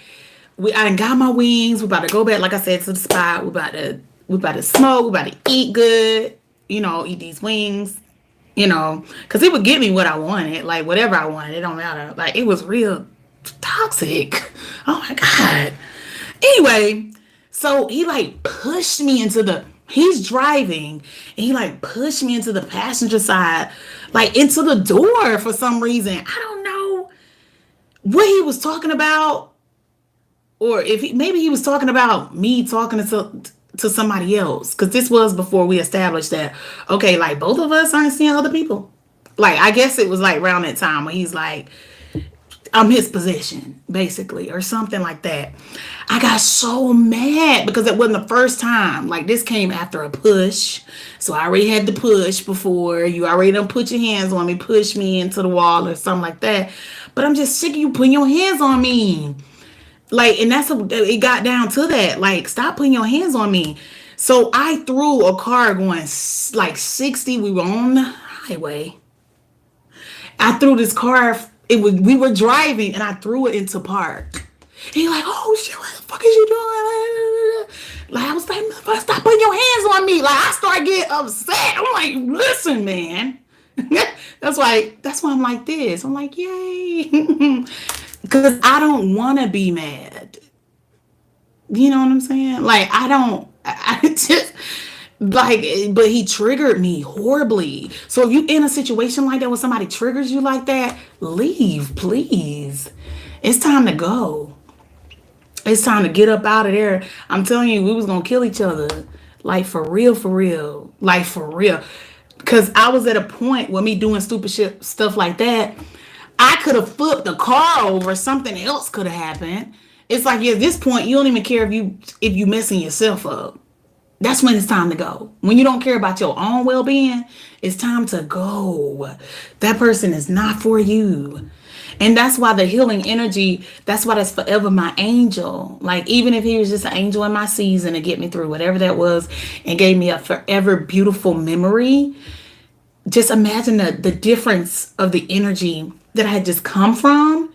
I done got my wings. We about to go back, like I said, to the spot. We about to smoke. We about to eat good. Eat these wings. Because it would give me what I wanted, like whatever I wanted. It don't matter. Like it was real toxic. Oh my God. Anyway, so he like pushed me he's driving and he like pushed me into the passenger side, like into the door for some reason. I don't know what he was talking about, or if maybe he was talking about me talking to somebody else, because this was before we established that, okay, like both of us aren't seeing other people. Like I guess it was like around that time when he's like, I'm his possession, basically, or something like that. I got so mad because it wasn't the first time. Like this came after a push. So I already had the push before. You already done put your hands on me, push me into the wall or something like that. But I'm just sick of you putting your hands on me. Like, and it got down to that. Like, stop putting your hands on me. So I threw a car going like 60. We were on the highway. I threw this car. We were driving, and I threw it into park. And he's like, "Oh shit, what the fuck is you doing?" Like I was like, "Stop putting your hands on me!" Like I started getting upset. I'm like, "Listen, man." That's why I'm like this. I'm like, "Yay." Because I don't want to be mad. You know what I'm saying? Like, I just, like, but he triggered me horribly. So if you in a situation like that when somebody triggers you like that, leave, please. It's time to go. It's time to get up out of there. I'm telling you, we was going to kill each other. Like, for real, for real. Like, for real. Because I was at a point with me doing stupid shit, stuff like that. I could have flipped the car over. Something else could have happened. It's like at this point, you don't even care if you messing yourself up. That's when it's time to go. When you don't care about your own well-being, it's time to go. That person is not for you. And that's why the healing energy, that's why that's forever my angel. Like, even if he was just an angel in my season to get me through whatever that was and gave me a forever beautiful memory, just imagine the difference of the energy that I had just come from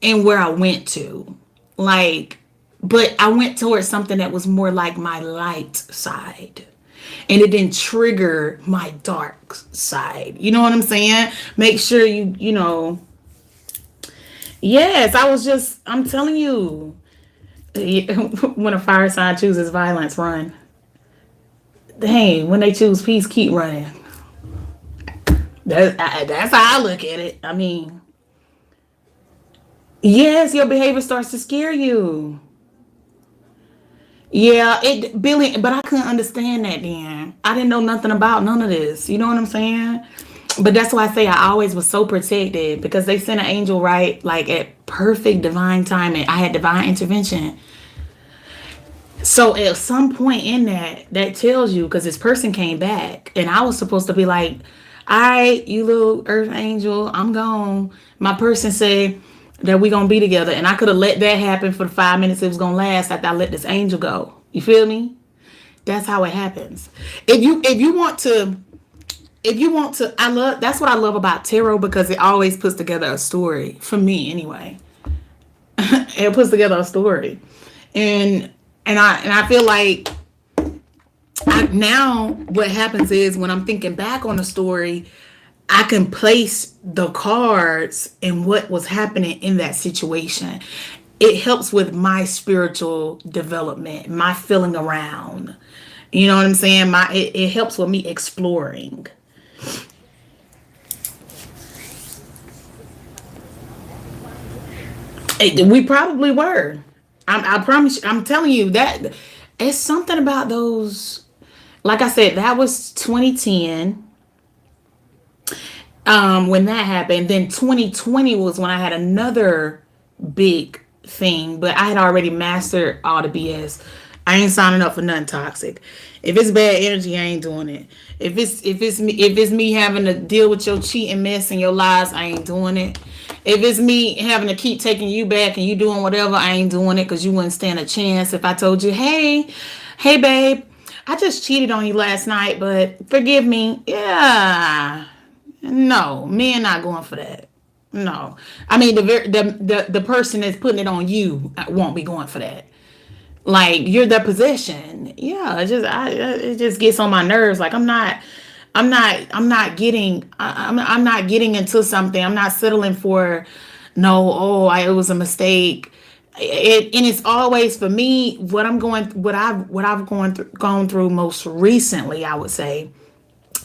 and where I went to. Like, but I went towards something that was more like my light side. And it didn't trigger my dark side. You know what I'm saying? Make sure you know. Yes, I'm telling you. When a fire sign chooses violence, run. Dang, when they choose peace, keep running. That's how I look at it. I mean, Yes, your behavior starts to scare you. Yeah, it Billy, but I couldn't understand that then. I didn't know nothing about none of this. You know what I'm saying? But that's why I say I always was so protected because they sent an angel right, like at perfect divine timing. I had divine intervention. So at some point in that, that tells you because this person came back and I was supposed to be like, all right, you little earth angel, I'm gone. My person said that we gonna be together, and I could have let that happen for the 5 minutes it was gonna last after I let this angel go. You feel me? That's how it happens. If you want to, I love, that's what I love about tarot because it always puts together a story for me anyway. It puts together a story, and I feel like now what happens is when I'm thinking back on the story, I can place the cards and what was happening in that situation. It helps with my spiritual development, my feeling around. You know what I'm saying? It helps with me exploring. We probably were. I promise you, I'm telling you that it's something about those. Like I said, that was 2010 when that happened. Then 2020 was when I had another big thing, but I had already mastered all the BS. I ain't signing up for nothing toxic. If it's bad energy, I ain't doing it. If it's me having to deal with your cheating mess and your lies, I ain't doing it. If it's me having to keep taking you back and you doing whatever, I ain't doing it because you wouldn't stand a chance if I told you, hey, babe, I just cheated on you last night, but forgive me. Yeah, no, men not going for that. No, I mean the person that's putting it on you won't be going for that. Like you're the possession. Yeah, it just gets on my nerves. Like I'm not getting into something. I'm not settling for no. It was a mistake. And it's always for me what I've gone through most recently. I would say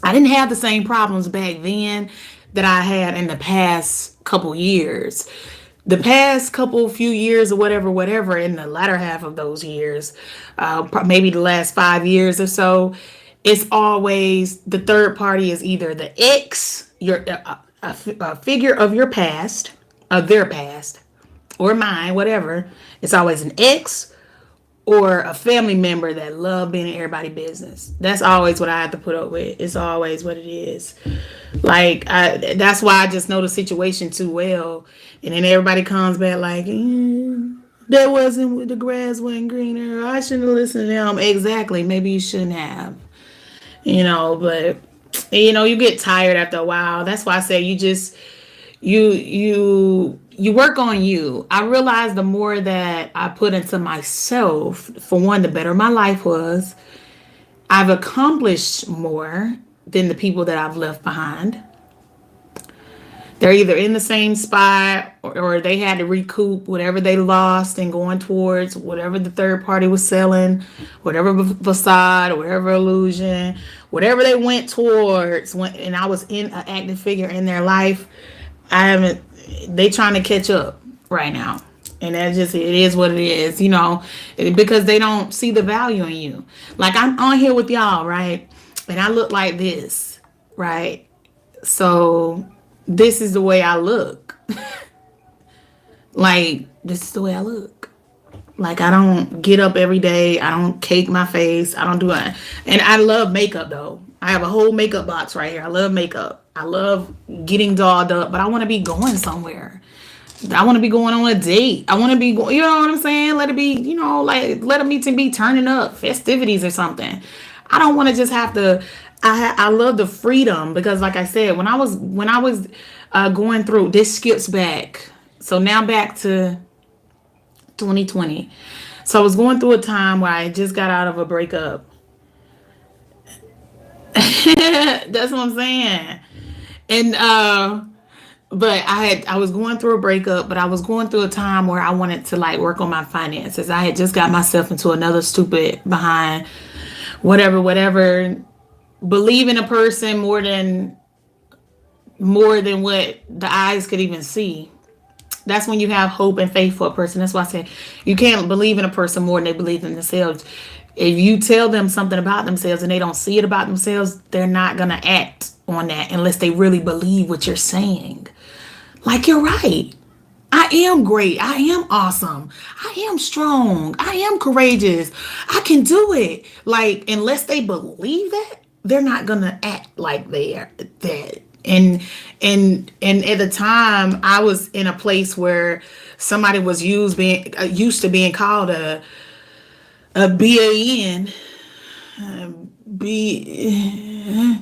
I didn't have the same problems back then that I had in the past couple years. The past couple few years or whatever, in the latter half of those years, maybe the last 5 years or so, it's always the third party is either the ex, a figure of your past, of their past, or mine, whatever. It's always an ex or a family member that love being in everybody's business. That's always what I have to put up with. It's always what it is. That's why I just know the situation too well. And then everybody comes back like, that wasn't, the grass wasn't greener. I shouldn't have listened to them. Exactly. Maybe you shouldn't have. But you get tired after a while. That's why I say you work on you. I realized the more that I put into myself, for one, the better my life was. I've accomplished more than the people that I've left behind. They're either in the same spot or they had to recoup whatever they lost and going towards whatever the third party was selling, whatever facade, whatever illusion, whatever they went towards. And I was in an active figure in their life. I haven't. They trying to catch up right now, and that just it is what it is, because they don't see the value in you. Like I'm on here with y'all, right? And I look like this, right? So this is the way I look. Like this is the way I look. Like I don't get up every day. I don't cake my face. I don't do it. And I love makeup though. I have a whole makeup box right here. I love makeup. I love getting dolled up, but I want to be going somewhere. I want to be going on a date. I want to be going, you know what I'm saying? Let it be, like let it be turning up festivities or something. I don't want to just have to. I love the freedom because, like I said, when I was going through, this skips back. So now back to 2020. So I was going through a time where I just got out of a breakup. That's what I'm saying. And but I was going through a breakup, but I was going through a time where I wanted to like work on my finances. I had just got myself into another stupid behind whatever. Believe in a person more than what the eyes could even see. That's when you have hope and faith for a person. That's why I said you can't believe in a person more than they believe in themselves. If you tell them something about themselves and they don't see it about themselves, they're not gonna act on that unless they really believe what you're saying. Like, you're right. I am great. I am awesome. I am strong. I am courageous. I can do it. Like, unless they believe that, they're not gonna act like they are that. And at the time, I was in a place where somebody was used to being called a BAN, B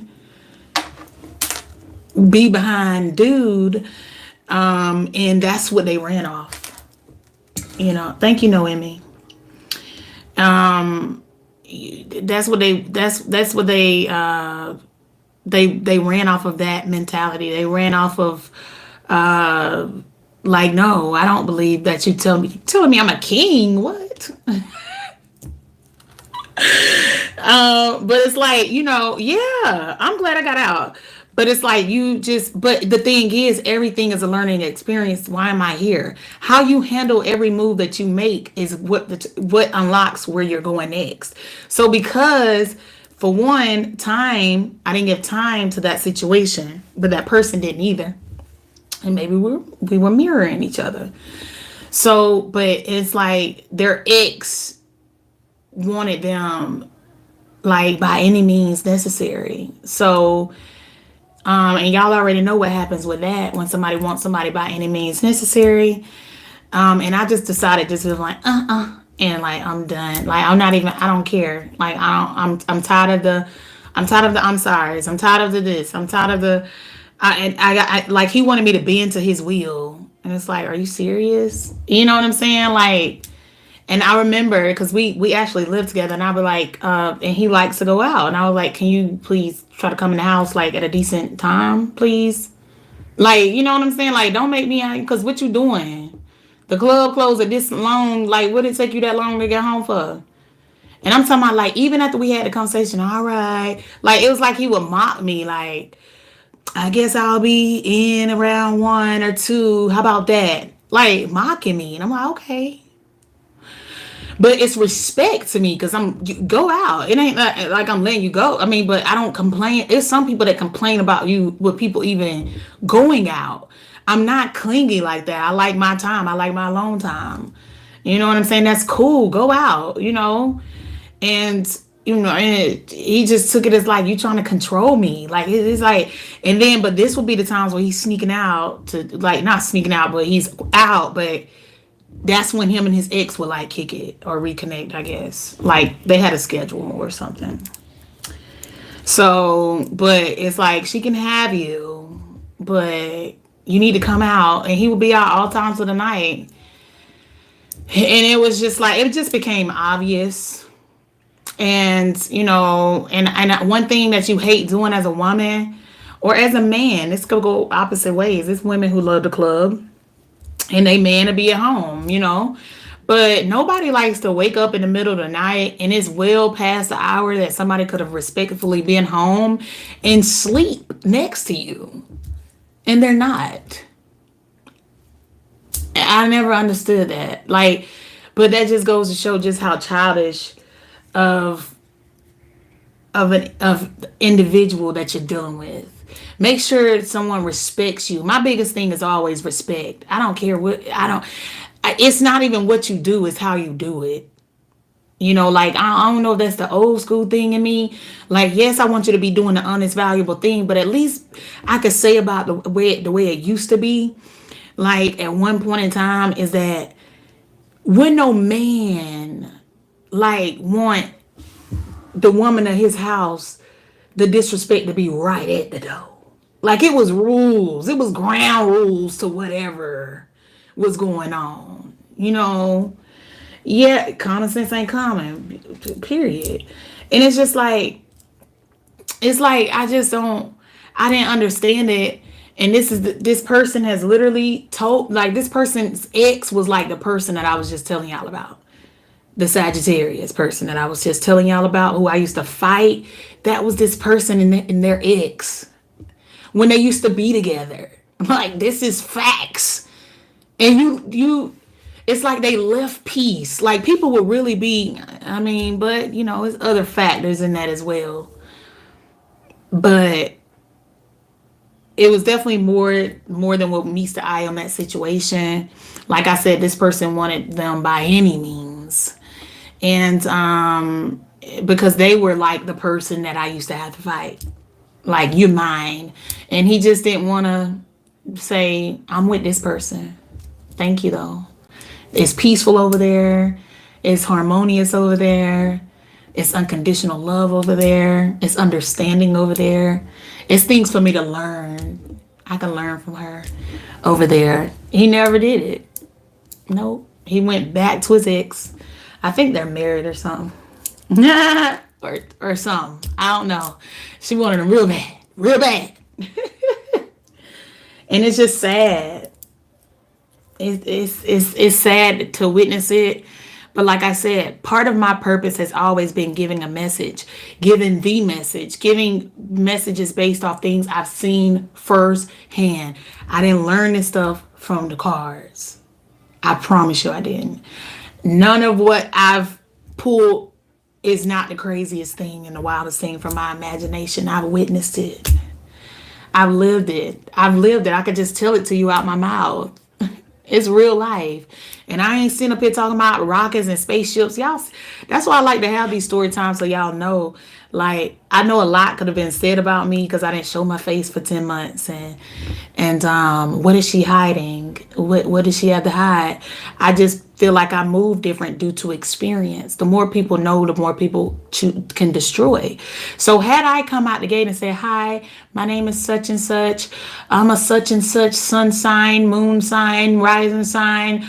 be behind dude, and that's what they ran off. Thank you, Noemi. Um, that's what they ran off of, that mentality. They ran off of, uh, like, no, I don't believe that you telling me I'm a king. What? But it's like, yeah, I'm glad I got out. But it's like but the thing is, everything is a learning experience. Why am I here? How you handle every move that you make is what unlocks where you're going next. So because, for one, I didn't give time to that situation, but that person didn't either. And maybe we were mirroring each other. So, but it's like their ex wanted them, like, by any means necessary. So, and y'all already know what happens with that when somebody wants somebody by any means necessary. And I just decided just to be like, and like, I'm done. Like, I don't care. Like, I'm tired of the I'm sorry's. I'm tired of the this. I'm tired of the, like, he wanted me to bend to his will. And it's like, are you serious? You know what I'm saying? Like, and I remember, because we actually lived together, and I was like, and he likes to go out, and I was like, can you please try to come in the house, like, at a decent time, please? Like, you know what I'm saying? Like, don't make me out, because what you doing? The club closed at this long. Like, what did it take you that long to get home for? And I'm talking about, like, even after we had the conversation, all right. Like, it was like he would mock me, like, I guess I'll be in around 1 or 2. How about that? Like, mocking me. And I'm like, okay. But it's respect to me, because go out. It ain't like I'm letting you go. I mean, but I don't complain. It's some people that complain about you with people even going out. I'm not clingy like that. I like my time. I like my alone time. You know what I'm saying? That's cool. Go out, And, and he just took it as like, you trying to control me. Like, it's like, and then, but this will be the times where he's sneaking out to, like, not sneaking out, but he's out. But that's when him and his ex would, like, kick it or reconnect, I guess. Like, they had a schedule or something. So, but it's like, she can have you, but you need to come out. And he would be out all times of the night. And it was just like, it just became obvious. And, and one thing that you hate doing as a woman or as a man, this could go opposite ways. It's women who love the club and they man to be at home, But nobody likes to wake up in the middle of the night and it's well past the hour that somebody could have respectfully been home and sleep next to you. And they're not. I never understood that. Like, but that just goes to show just how childish of individual that you're dealing with. Make sure someone respects you. My biggest thing is always respect. I don't care it's not even what you do, it's how you do it. Like, I don't know if that's the old school thing in me. Like, yes, I want you to be doing the honest, valuable thing, but at least I could say about the way it used to be. Like, at one point in time, is that when no man, like, want the woman of his house, the disrespect to be right at the door. Like, it was rules. It was ground rules to whatever was going on. Yeah, common sense ain't common, period. And it's just like, I didn't understand it. And this person has literally told, like, this person's ex was like the person that I was just telling y'all about. The Sagittarius person that I was just telling y'all about, who I used to fight. That was this person in their ex when they used to be together. Like, this is facts. And it's like they left peace. Like people would really be, I mean, but it's other factors in that as well. But it was definitely more than what meets the eye on that situation. Like I said, this person wanted them by any means. And because they were like the person that I used to have to fight. Like, you're mine. And he just didn't want to say, I'm with this person. Thank you, though. It's peaceful over there. It's harmonious over there. It's unconditional love over there. It's understanding over there. It's things for me to learn. I can learn from her over there. He never did it. Nope. He went back to his ex. I think they're married or something. or something. I don't know. She wanted him real bad. Real bad. And it's just sad. It's sad to witness it. But like I said, part of my purpose has always been giving a message, giving the message, giving messages based off things I've seen firsthand. I didn't learn this stuff from the cards. I promise you I didn't. None of what I've pulled is not the craziest thing and the wildest thing from my imagination. I've witnessed it. I've lived it. I've lived it. I could just tell it to you out my mouth. It's real life. And I ain't sitting up here talking about rockets and spaceships. Y'all, that's why I like to have these story times so y'all know. Like, I know a lot could have been said about me because I didn't show my face for 10 months. And what is she hiding? What does she have to hide? I just feel like I move different due to experience. The more people know, the more people can destroy. So had I come out the gate and say, hi, my name is such and such. I'm a such and such sun sign, moon sign, rising sign,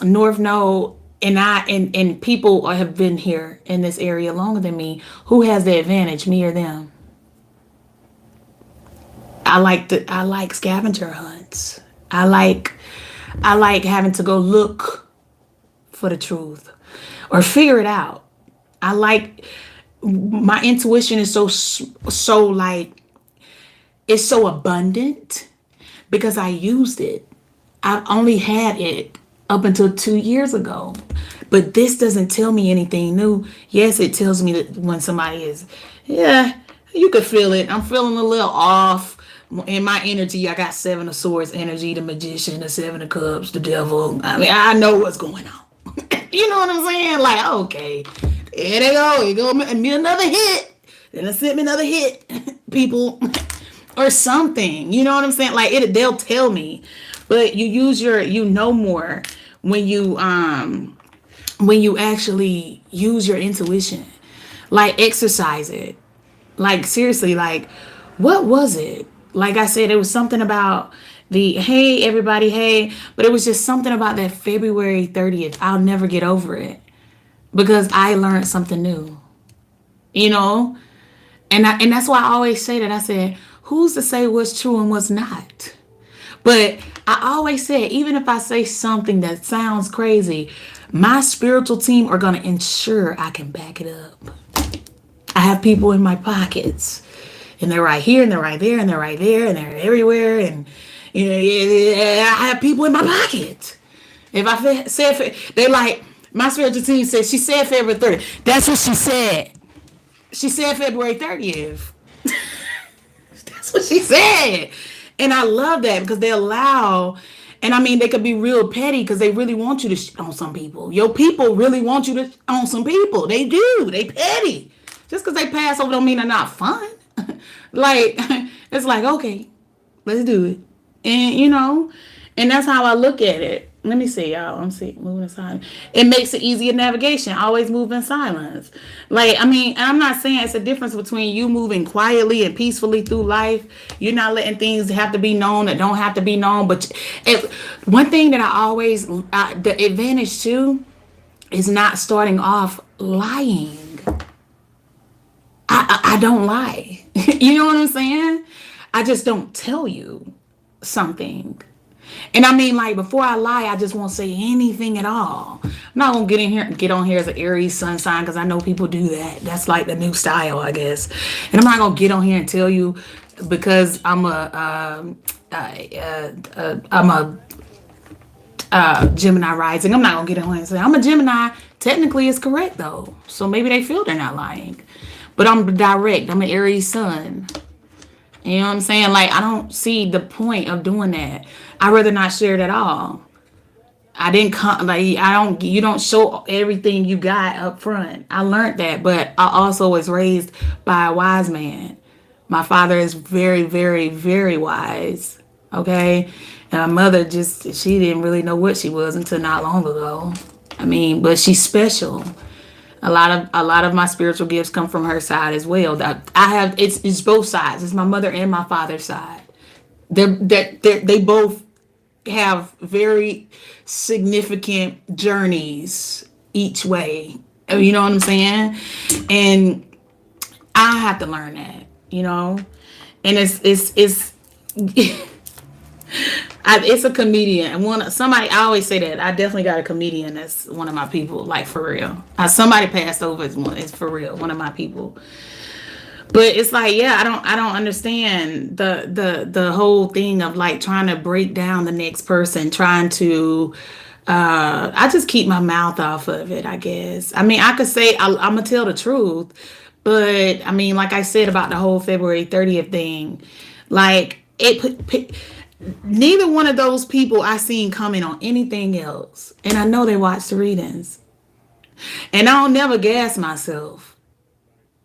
north node. And people have been here in this area longer than me. Who has the advantage, me or them? I like scavenger hunts. I like having to go look for the truth or figure it out. I like, my intuition is so like, it's so abundant because I used it. I've only had it up until 2 years ago. But this doesn't tell me anything new. Yes, it tells me that when somebody is, yeah, you could feel it. I'm feeling a little off. In my energy, I got 7 of Swords energy, the Magician, the 7 of Cups, the Devil. I mean, I know what's going on. You know what I'm saying? Like, okay, there they go. You go me another hit. Then it sent me another hit, people, or something. You know what I'm saying? Like, they'll tell me. But you know more when you actually use your intuition. Like, exercise it. Like, seriously, like, what was it? Like I said, it was something about the, hey, everybody, hey. But it was just something about that February 30th. I'll never get over it. Because I learned something new. You know? And that's why I always say that. I said, who's to say what's true and what's not? But I always say, even if I say something that sounds crazy, my spiritual team are going to ensure I can back it up. I have people in my pockets. And they're right here, and they're right there, and they're right there, and they're everywhere. And I have people in my pocket. If I said, they're like, my spiritual team said, she said February 30th. That's what she said. She said February 30th. That's what she said. And I love that because they allow, and I mean, they could be real petty because they really want you to shit on some people. Your people really want you to on some people. They do. They petty. Just because they pass over don't mean they're not fun. Like, it's like, okay, let's do it. And, and that's how I look at it. Let me see, y'all. I'm moving in silence. It makes it easier navigation. Always move in silence. Like, I mean, I'm not saying it's a difference between you moving quietly and peacefully through life. You're not letting things have to be known that don't have to be known. But one thing that I always, the advantage too, is not starting off lying. I don't lie. You know what I'm saying? I just don't tell you something. And I mean, like, before I lie, I just won't say anything at all. I'm not gonna get on here as an Aries sun sign because I know people do that. That's like the new style, I guess. And I'm not gonna get on here and tell you because I'm a I'm a Gemini rising. I'm not gonna get in and say I'm a Gemini. Technically, it's correct though. So maybe they feel they're not lying. But I'm direct. I'm an Aries sun. You know what I'm saying? Like I don't see the point of doing that. I'd rather not share it at all. I didn't come like I don't. You don't show everything you got up front. I learned that, but I also was raised by a wise man. My father is very, very, very wise. Okay, and my mother just she didn't really know what she was until not long ago. I mean, but she's special. A lot of my spiritual gifts come from her side as well. That I have it's both sides. It's my mother and my father's side. They both have very significant journeys each way. You know what I'm saying? And I have to learn that, you know? And it's it's a comedian. And somebody I always say that I definitely got a comedian that's one of my people, like for real. Somebody passed over is for real, one of my people. But it's like, yeah, I don't understand the whole thing of like trying to break down the next person, trying to I just keep my mouth off of it, I guess. I mean, I could say I'm gonna tell the truth, but I mean, like I said about the whole February 30th thing, like neither one of those people I seen comment on anything else, and I know they watch the readings, and I'll never gas myself.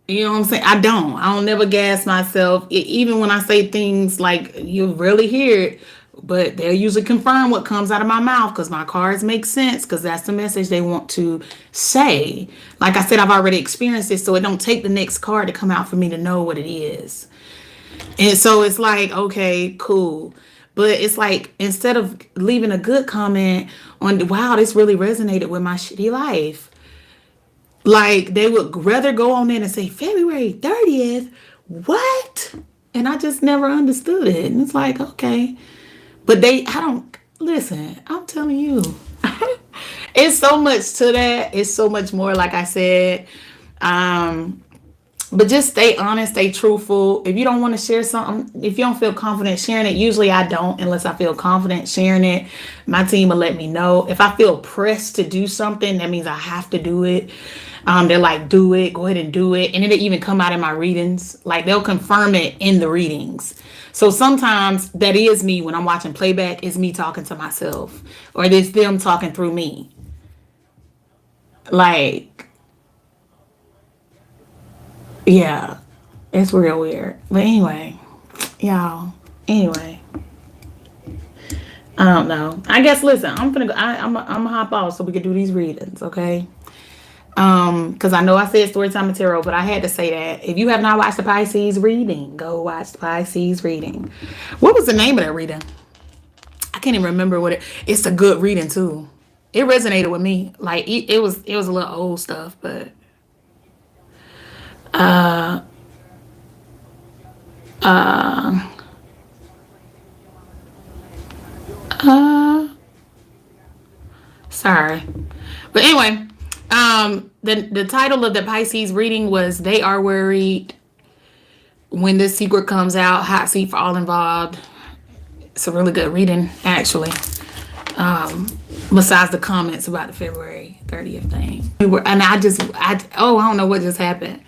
You know what I'm saying? I don't never gas myself. Even when I say things like you rarely hear it, but they'll usually confirm what comes out of my mouth because my cards make sense because that's the message they want to say. Like I said, I've already experienced it, so it don't take the next card to come out for me to know what it is. And so it's like, okay, cool. But it's like instead of leaving a good comment on, wow, this really resonated with my shitty life. Like they would rather go on in and say February 30th. What? And I just never understood it. And it's like, okay. But I don't listen, I'm telling you. It's so much to that. It's so much more, like I said. But just stay honest, stay truthful. If you don't want to share something, if you don't feel confident sharing it, usually I don't unless I feel confident sharing it. My team will let me know. If I feel pressed to do something, that means I have to do it. They're like, do it, go ahead and do it. And it'll even come out in my readings. Like they'll confirm it in the readings. So sometimes that is me when I'm watching playback, is me talking to myself. Or it's them talking through me. Like, yeah, it's real weird. But anyway, y'all, anyway. I don't know. I guess, listen, I'm gonna go. I'm gonna hop off so we can do these readings, okay? Because I know I said Storytime and Tarot, but I had to say that. If you have not watched the Pisces reading, go watch the Pisces reading. What was the name of that reading? I can't even remember what it's a good reading too. It resonated with me. Like it was a little old stuff, but sorry. But anyway, the title of the Pisces reading was "They Are Worried When This Secret Comes Out." Hot seat for all involved. It's a really good reading, actually. Besides the comments about the February 30th thing, and I don't know what just happened,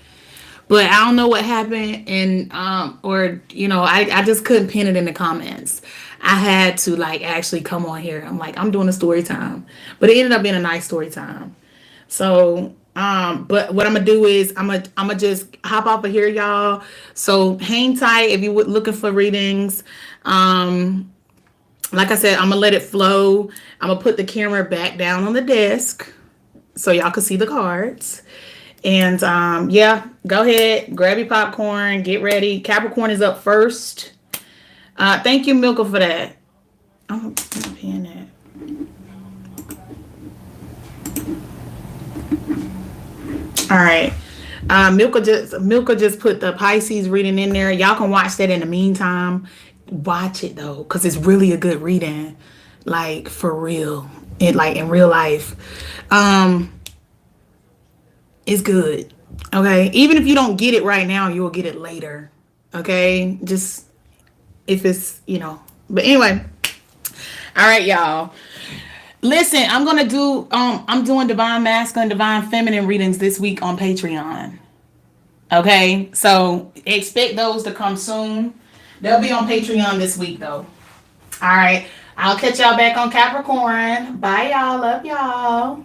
but I don't know what happened, and I just couldn't pin it in the comments. I had to like actually come on here. I'm like, I'm doing a story time, but it ended up being a nice story time. So, but what I'm gonna do is I'm gonna just hop off of here, y'all. So hang tight if you were looking for readings. Like I said, I'm gonna let it flow. I'm gonna put the camera back down on the desk so y'all can see the cards. And yeah, go ahead, grab your popcorn, get ready. Capricorn is up first. Thank you, Milka, for that. I'm gonna pin it. All right. Milka just put the Pisces reading in there. Y'all can watch that in the meantime. Watch it though, because it's really a good reading. Like for real. Like in real life. It's good. Okay. Even if you don't get it right now, you'll get it later. Okay. Just if it's, But anyway, all right, y'all. Listen, I'm doing divine masculine, divine feminine readings this week on Patreon. Okay, so expect those to come soon. They'll be on Patreon this week though. All right, I'll catch y'all back on Capricorn. Bye, y'all. Love y'all.